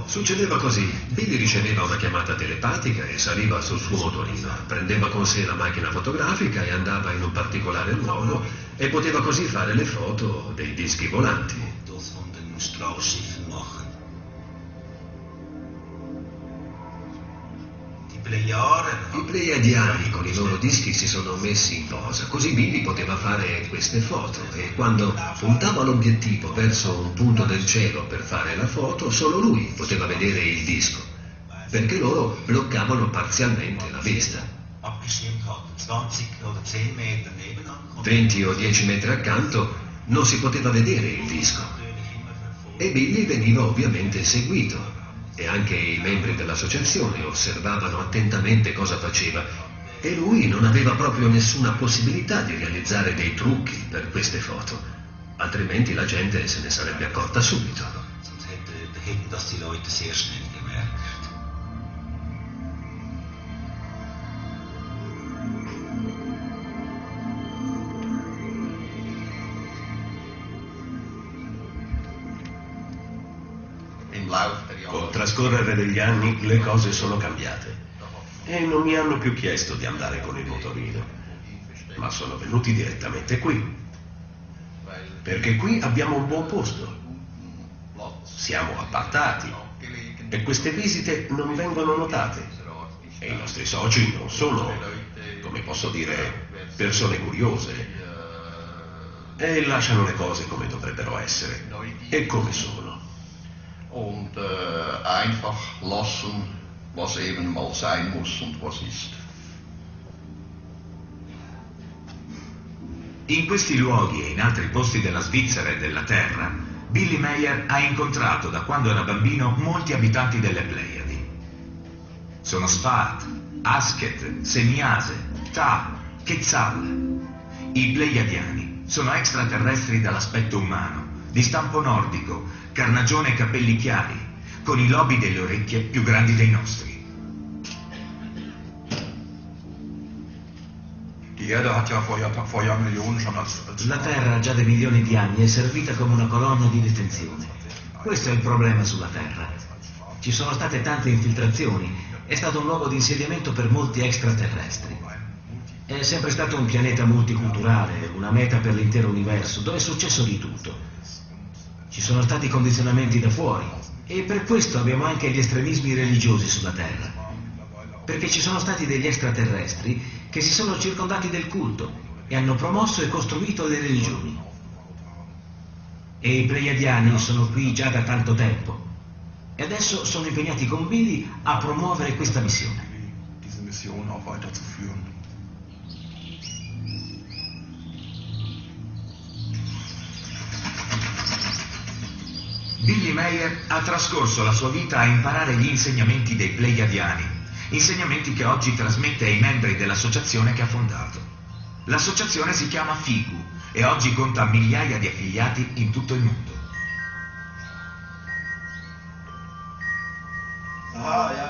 S7: Succedeva così. Billy riceveva una chiamata telepatica e saliva sul suo motorino, prendeva con sé la macchina fotografica e andava in un particolare luogo e poteva così fare le foto dei dischi volanti. I pleiadiani con i loro dischi si sono messi in posa, così Billy poteva fare queste foto e quando puntava l'obiettivo verso un punto del cielo per fare la foto, solo lui poteva vedere il disco, perché loro bloccavano parzialmente la vista. 20 o 10 metri accanto non si poteva vedere il disco e Billy veniva ovviamente seguito. E anche i membri dell'associazione osservavano attentamente cosa faceva e lui non aveva proprio nessuna possibilità di realizzare dei trucchi per queste foto, altrimenti la gente se ne sarebbe accorta subito. Col trascorrere degli anni le cose sono cambiate e non mi hanno più chiesto di andare con il motorino, ma sono venuti direttamente qui, perché qui abbiamo un buon posto, siamo appartati e queste visite non vengono notate e i nostri soci non sono, come posso dire, persone curiose e lasciano le cose come dovrebbero essere e come sono.
S8: Und einfach lassen, was eben mal sein muss und was ist.
S6: In questi luoghi e in altri posti della Svizzera e della Terra, Billy Meyer ha incontrato da quando era bambino molti abitanti delle Pleiadi. Sono Sfard, Asket, Semiase, Ta, Quetzal. I Pleiadiani sono extraterrestri dall'aspetto umano, di stampo nordico, carnagione e capelli chiari, con i lobi delle orecchie più grandi dei nostri.
S5: La Terra già da milioni di anni è servita come una colonia di detenzione. Questo è il problema sulla Terra. Ci sono state tante infiltrazioni, è stato un luogo di insediamento per molti extraterrestri. È sempre stato un pianeta multiculturale, una meta per l'intero universo, dove è successo di tutto. Ci sono stati condizionamenti da fuori e per questo abbiamo anche gli estremismi religiosi sulla Terra. Perché ci sono stati degli extraterrestri che si sono circondati del culto e hanno promosso e costruito le religioni. E i Pleiadiani sono qui già da tanto tempo e adesso sono impegnati con Billy a promuovere questa missione.
S6: Billy Meier ha trascorso la sua vita a imparare gli insegnamenti dei Pleiadiani, insegnamenti che oggi trasmette ai membri dell'associazione che ha fondato. L'associazione si chiama FIGU e oggi conta migliaia di affiliati in tutto il mondo.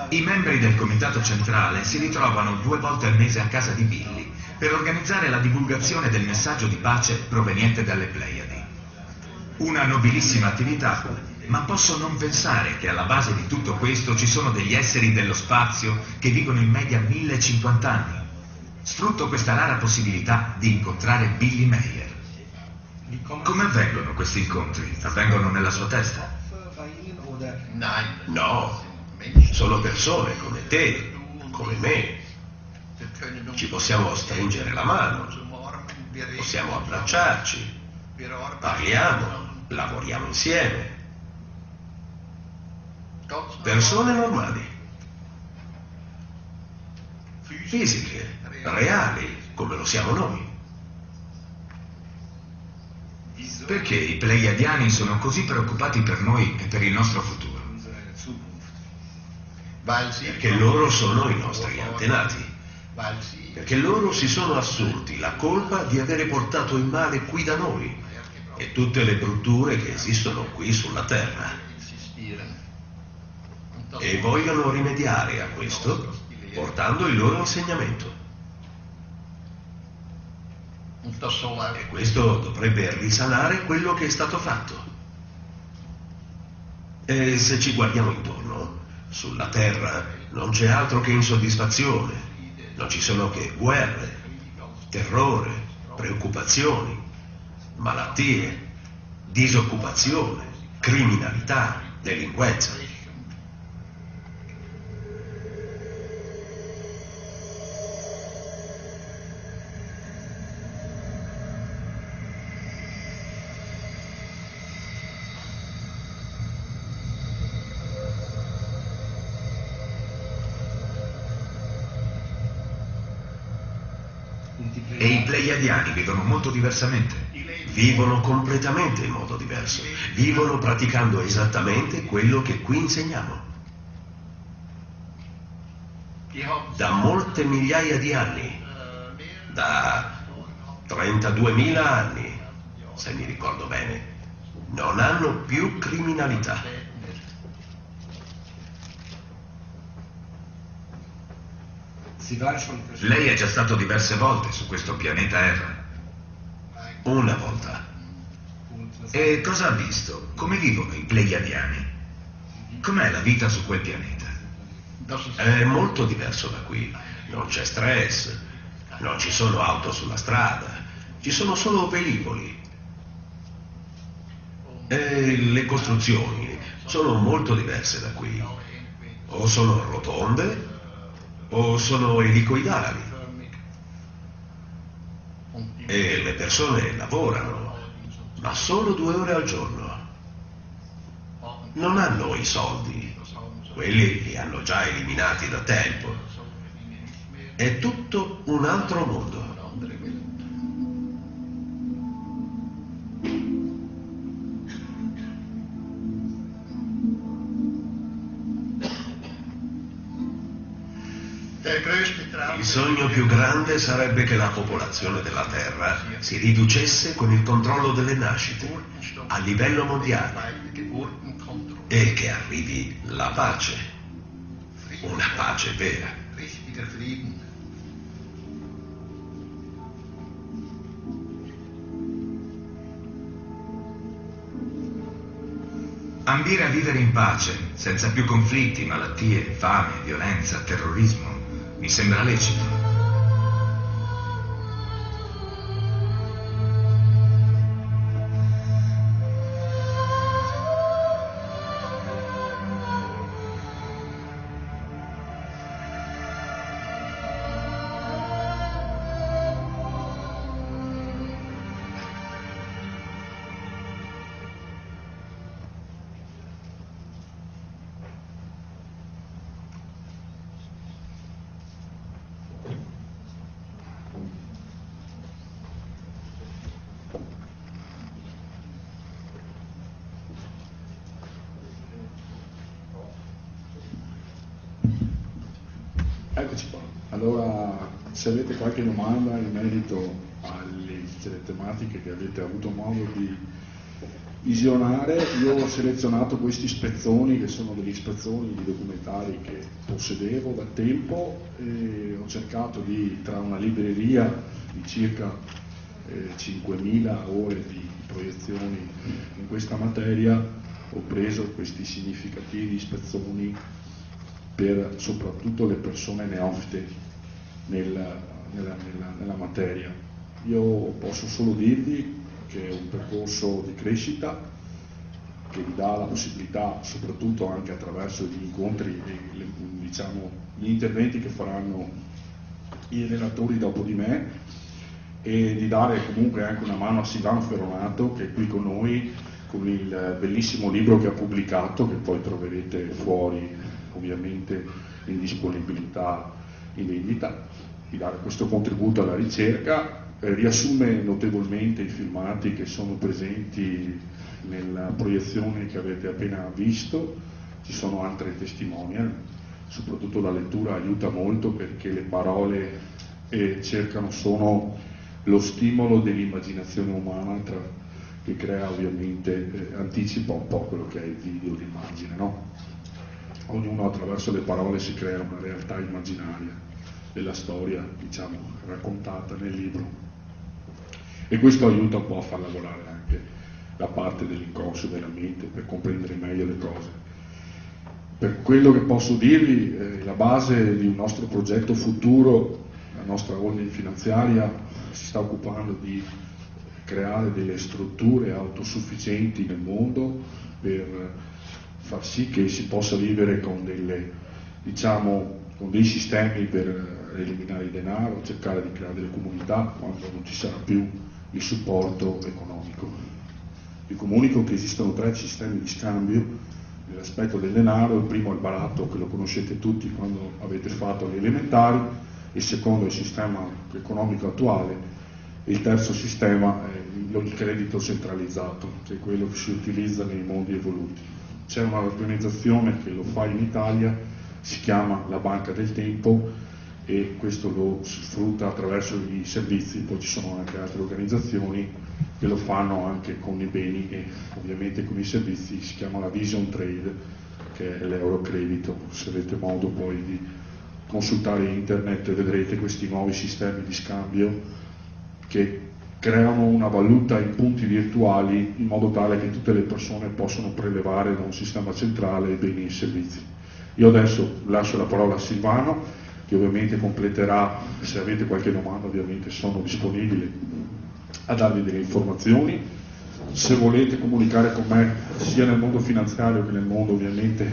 S6: I membri del comitato centrale si ritrovano 2 volte al mese a casa di Billy per organizzare la divulgazione del messaggio di pace proveniente dalle Pleiadi. Una nobilissima attività, ma posso non pensare che alla base di tutto questo ci sono degli esseri dello spazio che vivono in media 1050 anni. Sfrutto questa rara possibilità di incontrare Billy Meier. Come avvengono questi incontri? Avvengono nella sua testa?
S7: No, sono persone come te, come me. Ci possiamo stringere la mano, possiamo abbracciarci, parliamo, lavoriamo insieme. Persone normali, fisiche, reali, come lo siamo noi.
S6: Perché i Pleiadiani sono così preoccupati per noi e per il nostro futuro?
S7: Perché loro sono i nostri antenati. Perché loro si sono assunti la colpa di avere portato il male qui da noi e tutte le brutture che esistono qui sulla Terra. E vogliono rimediare a questo portando il loro insegnamento. E questo dovrebbe risanare quello che è stato fatto. E se ci guardiamo intorno, sulla Terra non c'è altro che insoddisfazione, non ci sono che guerre, terrore, preoccupazioni, malattie, disoccupazione, criminalità, delinquenza.
S6: E i Pleiadiani vivono molto diversamente.
S7: Vivono completamente in modo diverso. Vivono praticando esattamente quello che qui insegniamo. Da molte migliaia di anni. Da 32.000 anni, se mi ricordo bene. Non hanno più criminalità.
S6: Lei è già stato diverse volte su questo pianeta Terra.
S7: Una volta.
S6: E cosa ha visto? Come vivono i Pleiadiani? Com'è la vita su quel pianeta?
S7: È molto diverso da qui. Non c'è stress, non ci sono auto sulla strada, ci sono solo velivoli. E le costruzioni sono molto diverse da qui. O sono rotonde o sono elicoidali. E le persone lavorano, ma solo 2 ore al giorno. Non hanno i soldi, quelli li hanno già eliminati da tempo. È tutto un altro mondo. Il sogno più grande sarebbe che la popolazione della Terra si riducesse con il controllo delle nascite a livello mondiale.
S6: e che arrivi la pace, una pace vera.
S8: Richtiger Frieden.
S6: Ambire a vivere in pace, senza più conflitti, malattie, fame, violenza, terrorismo, mi sembra lecito.
S1: Eccoci qua. Allora, se avete qualche domanda in merito alle tematiche che avete avuto modo di visionare, io ho selezionato questi spezzoni che sono degli spezzoni di documentari che possedevo da tempo e ho cercato di, tra una libreria di circa 5.000 ore di proiezioni in questa materia, ho preso questi significativi spezzoni per soprattutto le persone neofite nella materia. Io posso solo dirvi che è un percorso di crescita che vi dà la possibilità, soprattutto anche attraverso gli incontri e gli interventi che faranno i relatori dopo di me, e di dare comunque anche una mano a Silvano Ferronato, che è qui con noi con il bellissimo libro che ha pubblicato, che poi troverete fuori ovviamente in disponibilità in vendita, di dare questo contributo alla ricerca. Riassume notevolmente i filmati che sono presenti nella proiezione che avete appena visto, ci sono altre testimonial, soprattutto la lettura aiuta molto perché le parole sono lo stimolo dell'immaginazione umana che crea ovviamente, anticipa un po' quello che è il video, l'immagine, no? Ognuno attraverso le parole si crea una realtà immaginaria della storia, diciamo, raccontata nel libro, e questo aiuta un po' a far lavorare anche la parte dell'inconscio della mente per comprendere meglio le cose. Per quello che posso dirvi, la base di un nostro progetto futuro, la nostra holding finanziaria si sta occupando di creare delle strutture autosufficienti nel mondo per far sì che si possa vivere con con dei sistemi per eliminare il denaro, cercare di creare delle comunità quando non ci sarà più il supporto economico. Vi comunico che esistono 3 sistemi di scambio nell'aspetto del denaro: il primo è il baratto, che lo conoscete tutti quando avete fatto le elementari, il secondo è il sistema economico attuale, e il terzo sistema è il credito centralizzato, che è quello che si utilizza nei mondi evoluti. C'è un'organizzazione che lo fa in Italia, si chiama la Banca del Tempo, e questo lo sfrutta attraverso i servizi. Poi ci sono anche altre organizzazioni che lo fanno anche con i beni e ovviamente con i servizi. Si chiama la Vision Trade, che è l'eurocredito. Se avete modo poi di consultare internet vedrete questi nuovi sistemi di scambio che creano una valuta in punti virtuali in modo tale che tutte le persone possano prelevare da un sistema centrale i beni e i servizi. Io adesso lascio la parola a Silvano, che ovviamente completerà. Se avete qualche domanda ovviamente sono disponibile a darvi delle informazioni. Se volete comunicare con me sia nel mondo finanziario che nel mondo ovviamente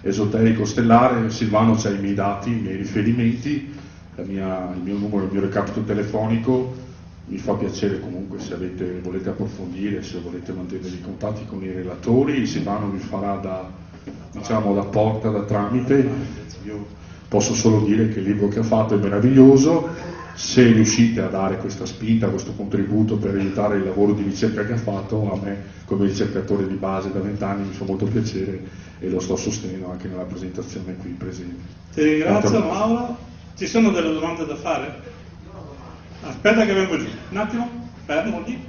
S1: esoterico stellare, Silvano c'ha i miei dati, i miei riferimenti, il mio numero, il mio recapito telefonico. Mi fa piacere comunque se volete approfondire, se volete mantenere i contatti con i relatori. Silvano vi farà da porta, da tramite. Io posso solo dire che il libro che ha fatto è meraviglioso. Se riuscite a dare questa spinta, questo contributo per aiutare il lavoro di ricerca che ha fatto, a me come ricercatore di base da 20 anni mi fa molto piacere e lo sto sostenendo anche nella presentazione qui presente.
S9: Ti ringrazio Mauro. Ci sono delle domande da fare? Aspetta che vengo giù, un attimo, fermo lì.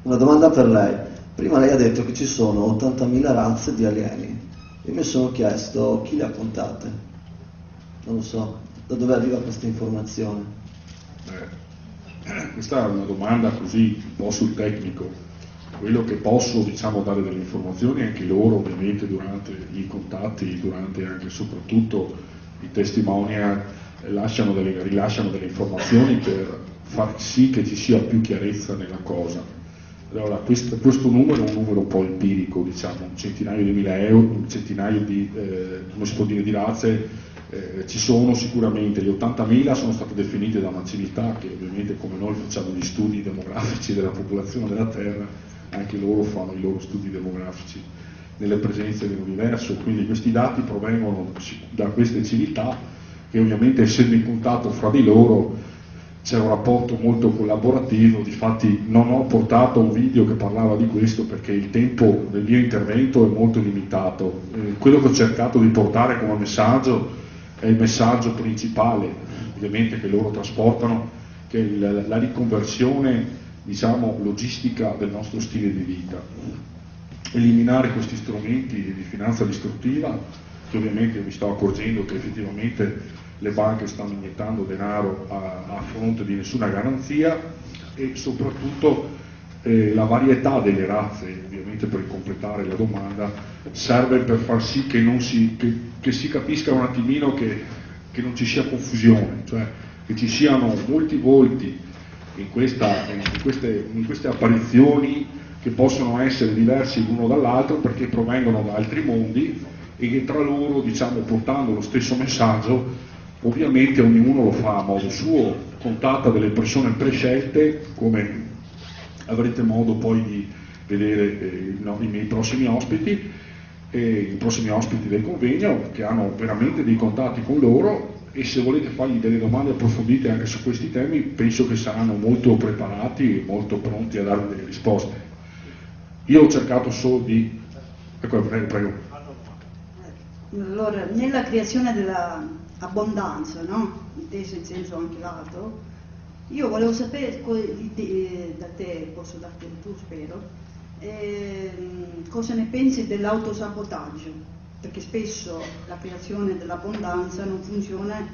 S10: Una domanda per lei. Prima lei ha detto che ci sono 80.000 razze di alieni. Io mi sono chiesto chi le ha contate. Non lo so, da dove arriva questa informazione?
S1: Questa è una domanda così un po' sul tecnico. Quello che posso, diciamo, dare delle informazioni anche loro, ovviamente, durante i contatti, durante anche e soprattutto i testimonial, rilasciano delle informazioni per far sì che ci sia più chiarezza nella cosa. Allora, questo numero è un numero un po' empirico, diciamo, un centinaio di mila euro, un centinaio di, come si può dire, di razze ci sono sicuramente. Gli 80.000 sono state definite da una civiltà che ovviamente, come noi facciamo gli studi demografici della popolazione della Terra, anche loro fanno i loro studi demografici nelle presenze dell'universo, quindi questi dati provengono da queste civiltà che ovviamente, essendo in contatto fra di loro, c'è un rapporto molto collaborativo. Difatti non ho portato un video che parlava di questo perché il tempo del mio intervento è molto limitato. Quello che ho cercato di portare come messaggio è il messaggio principale, ovviamente, che loro trasportano, che è la riconversione, diciamo, logistica del nostro stile di vita. Eliminare questi strumenti di finanza distruttiva, che ovviamente mi sto accorgendo che effettivamente le banche stanno iniettando denaro a fronte di nessuna garanzia, e soprattutto la varietà delle razze, ovviamente, per completare la domanda, serve per far sì che si capisca un attimino che non ci sia confusione, cioè che ci siano molti volti in queste apparizioni che possono essere diversi l'uno dall'altro perché provengono da altri mondi e che tra loro, diciamo, portando lo stesso messaggio, ovviamente ognuno lo fa a modo suo, contatta delle persone prescelte, come avrete modo poi di vedere i miei prossimi ospiti, i prossimi ospiti del convegno, che hanno veramente dei contatti con loro, e se volete fargli delle domande approfondite anche su questi temi, penso che saranno molto preparati e molto pronti a dare delle risposte. Io ho cercato solo di... Ecco, prego.
S11: Allora, nella creazione dell'abbondanza, no? Inteso in senso anche lato, io volevo sapere da te, posso darti tu, spero, cosa ne pensi dell'autosabotaggio, perché spesso la creazione dell'abbondanza non funziona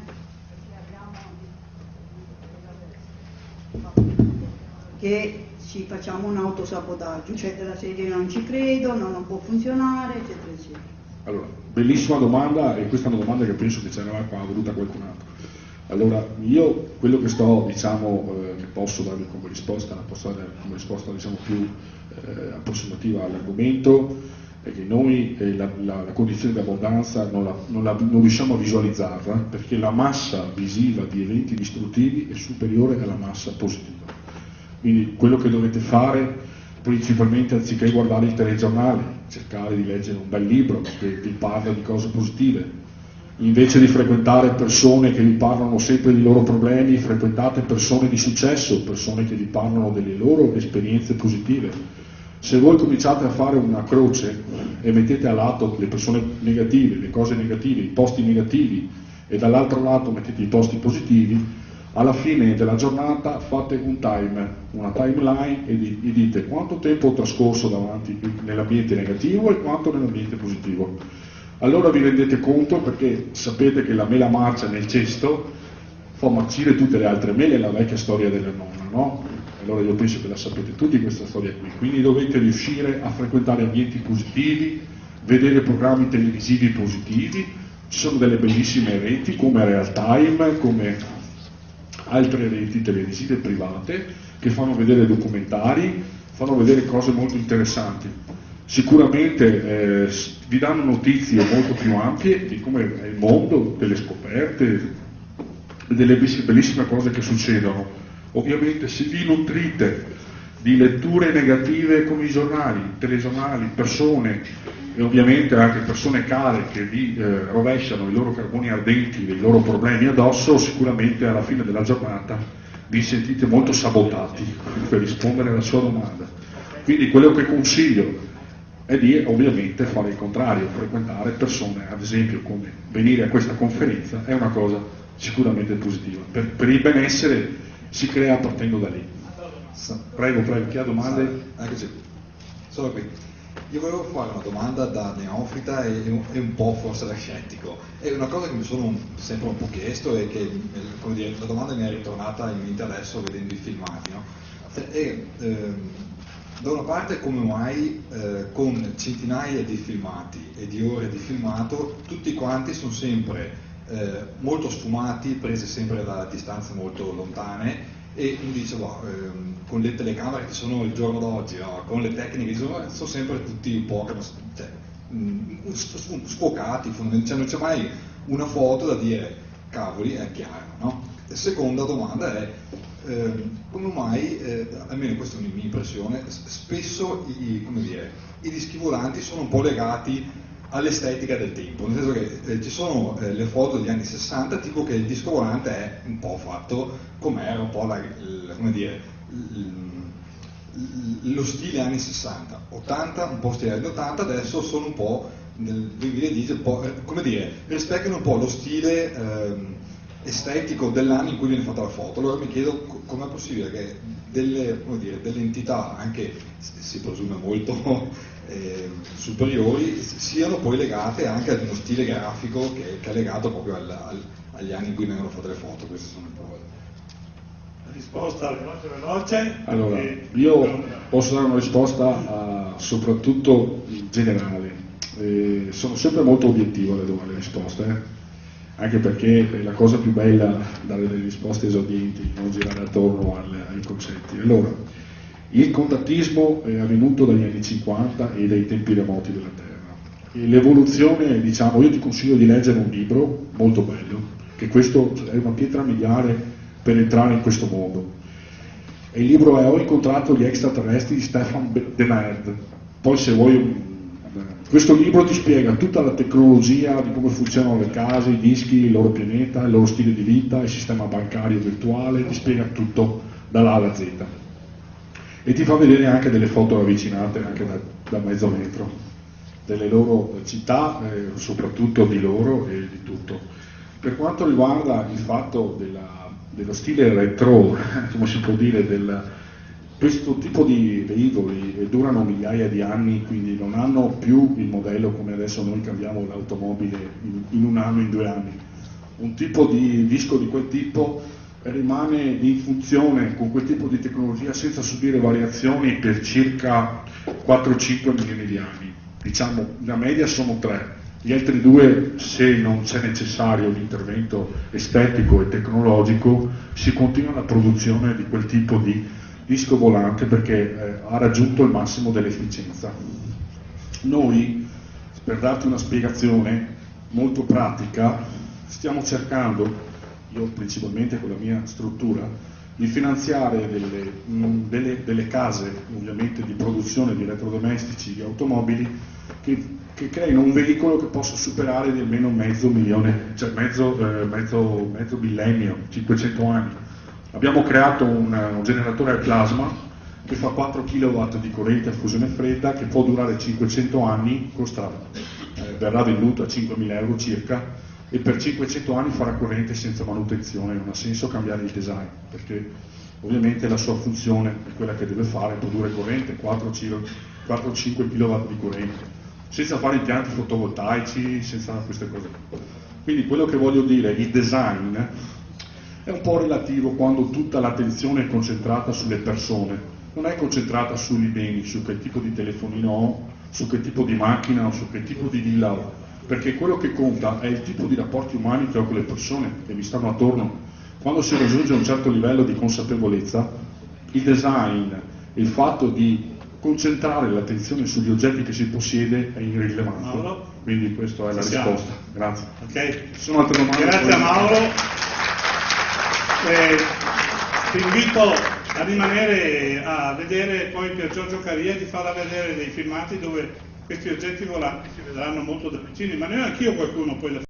S11: che ci facciamo un autosabotaggio, cioè della serie non ci credo, non può funzionare, eccetera, eccetera.
S1: Allora, bellissima domanda, e questa è una domanda che penso che ce n'era qua voluta qualcun altro. Allora, io quello che sto, diciamo, che posso darvi come risposta, diciamo, più approssimativa all'argomento, è che noi la condizione di abbondanza non riusciamo a visualizzarla perché la massa visiva di eventi distruttivi è superiore alla massa positiva. Quindi quello che dovete fare, principalmente, anziché guardare il telegiornale, cercare di leggere un bel libro che vi parla di cose positive. Invece di frequentare persone che vi parlano sempre dei loro problemi, frequentate persone di successo, persone che vi parlano delle loro esperienze positive. Se voi cominciate a fare una croce e mettete a lato le persone negative, le cose negative, i posti negativi, e dall'altro lato mettete i posti positivi, alla fine della giornata fate una timeline e dite quanto tempo ho trascorso davanti nell'ambiente negativo e quanto nell'ambiente positivo. Allora vi rendete conto, perché sapete che la mela marcia nel cesto fa marcire tutte le altre mele, la vecchia storia della nonna, no? Allora io penso che la sapete tutti questa storia qui, quindi dovete riuscire a frequentare ambienti positivi, vedere programmi televisivi positivi. Ci sono delle bellissime reti come Real Time, come altre reti televisive private che fanno vedere documentari, fanno vedere cose molto interessanti. Sicuramente vi danno notizie molto più ampie di come è il mondo, delle scoperte, delle bellissime cose che succedono. Ovviamente se vi nutrite di letture negative come i giornali, i telegiornali, persone, e ovviamente anche persone care che vi rovesciano i loro carboni ardenti, dei loro problemi addosso, sicuramente alla fine della giornata vi sentite molto sabotati per rispondere alla sua domanda. Quindi quello che consiglio è di ovviamente fare il contrario, frequentare persone, ad esempio come venire a questa conferenza è una cosa sicuramente positiva. Per il benessere si crea partendo da lì. Prego, chi ha domande?
S12: Eccoci, sono qui. Io volevo fare una domanda da neofita e un po' forse da scettico. È una cosa che mi sono sempre un po' chiesto e che, come dire, la domanda mi è ritornata in mente adesso vedendo i filmati, no? Da una parte come mai con centinaia di filmati e di ore di filmato tutti quanti sono sempre molto sfumati, presi sempre da distanze molto lontane, e uno dice con le telecamere che sono il giorno d'oggi, no? Con le tecniche sono sempre tutti un po' sfocati, cioè non c'è mai una foto da dire cavoli, è chiaro, no? La seconda domanda è come mai, almeno questa è una mia impressione, spesso i dischi volanti sono un po' legati all'estetica del tempo, nel senso che ci sono le foto degli anni 60, tipo che il disco volante è un po' fatto come era un po' lo stile anni 60, 80, un po' stile anni 80, adesso sono un po' nel 2010, un po', rispecchiano un po' lo stile estetico dell'anno in cui viene fatta la foto. Allora mi chiedo com'è possibile che delle entità, anche si presume molto superiori, siano poi legate anche ad uno stile grafico che è legato proprio agli anni in cui vengono fatte le foto. Queste sono le parole.
S9: Risposta veloce.
S1: Allora, io posso dare una risposta soprattutto generale. Sono sempre molto obiettivo alle risposte, anche perché la cosa più bella è dare delle risposte esaurienti, non girare attorno ai concetti. Allora, il contattismo è avvenuto dagli anni 50 e dai tempi remoti della Terra. E l'evoluzione, io ti consiglio di leggere un libro molto bello, che questo è una pietra miliare per entrare in questo mondo. E il libro è Ho incontrato gli extraterrestri di Stefan De Merd. Poi se vuoi questo libro ti spiega tutta la tecnologia di come funzionano le case, i dischi, il loro pianeta, il loro stile di vita, il sistema bancario virtuale, ti spiega tutto dalla A alla Z. E ti fa vedere anche delle foto ravvicinate anche da mezzo metro, delle loro città, soprattutto di loro e di tutto. Per quanto riguarda il fatto dello stile retro, come si può dire, questo tipo di velivoli durano migliaia di anni, quindi non hanno più il modello come adesso noi cambiamo l'automobile in un anno, in 2 anni. Un tipo di disco di quel tipo rimane in funzione con quel tipo di tecnologia senza subire variazioni per circa 4-5 milioni di anni. Diciamo, la media sono 3. Gli altri 2, se non c'è necessario l'intervento estetico e tecnologico, si continua la produzione di quel tipo di disco volante perché ha raggiunto il massimo dell'efficienza. Noi, per darti una spiegazione molto pratica, stiamo cercando, io principalmente con la mia struttura, di finanziare delle case ovviamente di produzione di elettrodomestici, di automobili che creino un veicolo che possa superare di almeno mezzo millennio, 500 anni. Abbiamo creato un generatore al plasma che fa 4 kW di corrente a fusione fredda che può durare 500 anni, verrà venduto a 5.000 euro circa, e per 500 anni farà corrente senza manutenzione. Non ha senso cambiare il design, perché ovviamente la sua funzione è quella che deve fare, produrre corrente, 4-5 kW di corrente, senza fare impianti fotovoltaici, senza queste cose. Quindi quello che voglio dire, il design è un po' relativo quando tutta l'attenzione è concentrata sulle persone, non è concentrata sui beni, su che tipo di telefonino ho, su che tipo di macchina o su che tipo di villa ho, perché quello che conta è il tipo di rapporti umani che ho con le persone che mi stanno attorno. Quando si raggiunge un certo livello di consapevolezza, il design, il fatto di concentrare l'attenzione sugli oggetti che si possiede è irrilevante.
S9: Mauro?
S1: Quindi questa è la risposta. Grazie.
S9: Okay.
S1: Ci sono altre domande?
S9: Grazie a Mauro. Ti invito a rimanere a vedere poi per Giorgio Caria, ti farà vedere dei filmati dove questi oggetti volanti si vedranno molto da vicino, ma ne ho anch'io qualcuno poi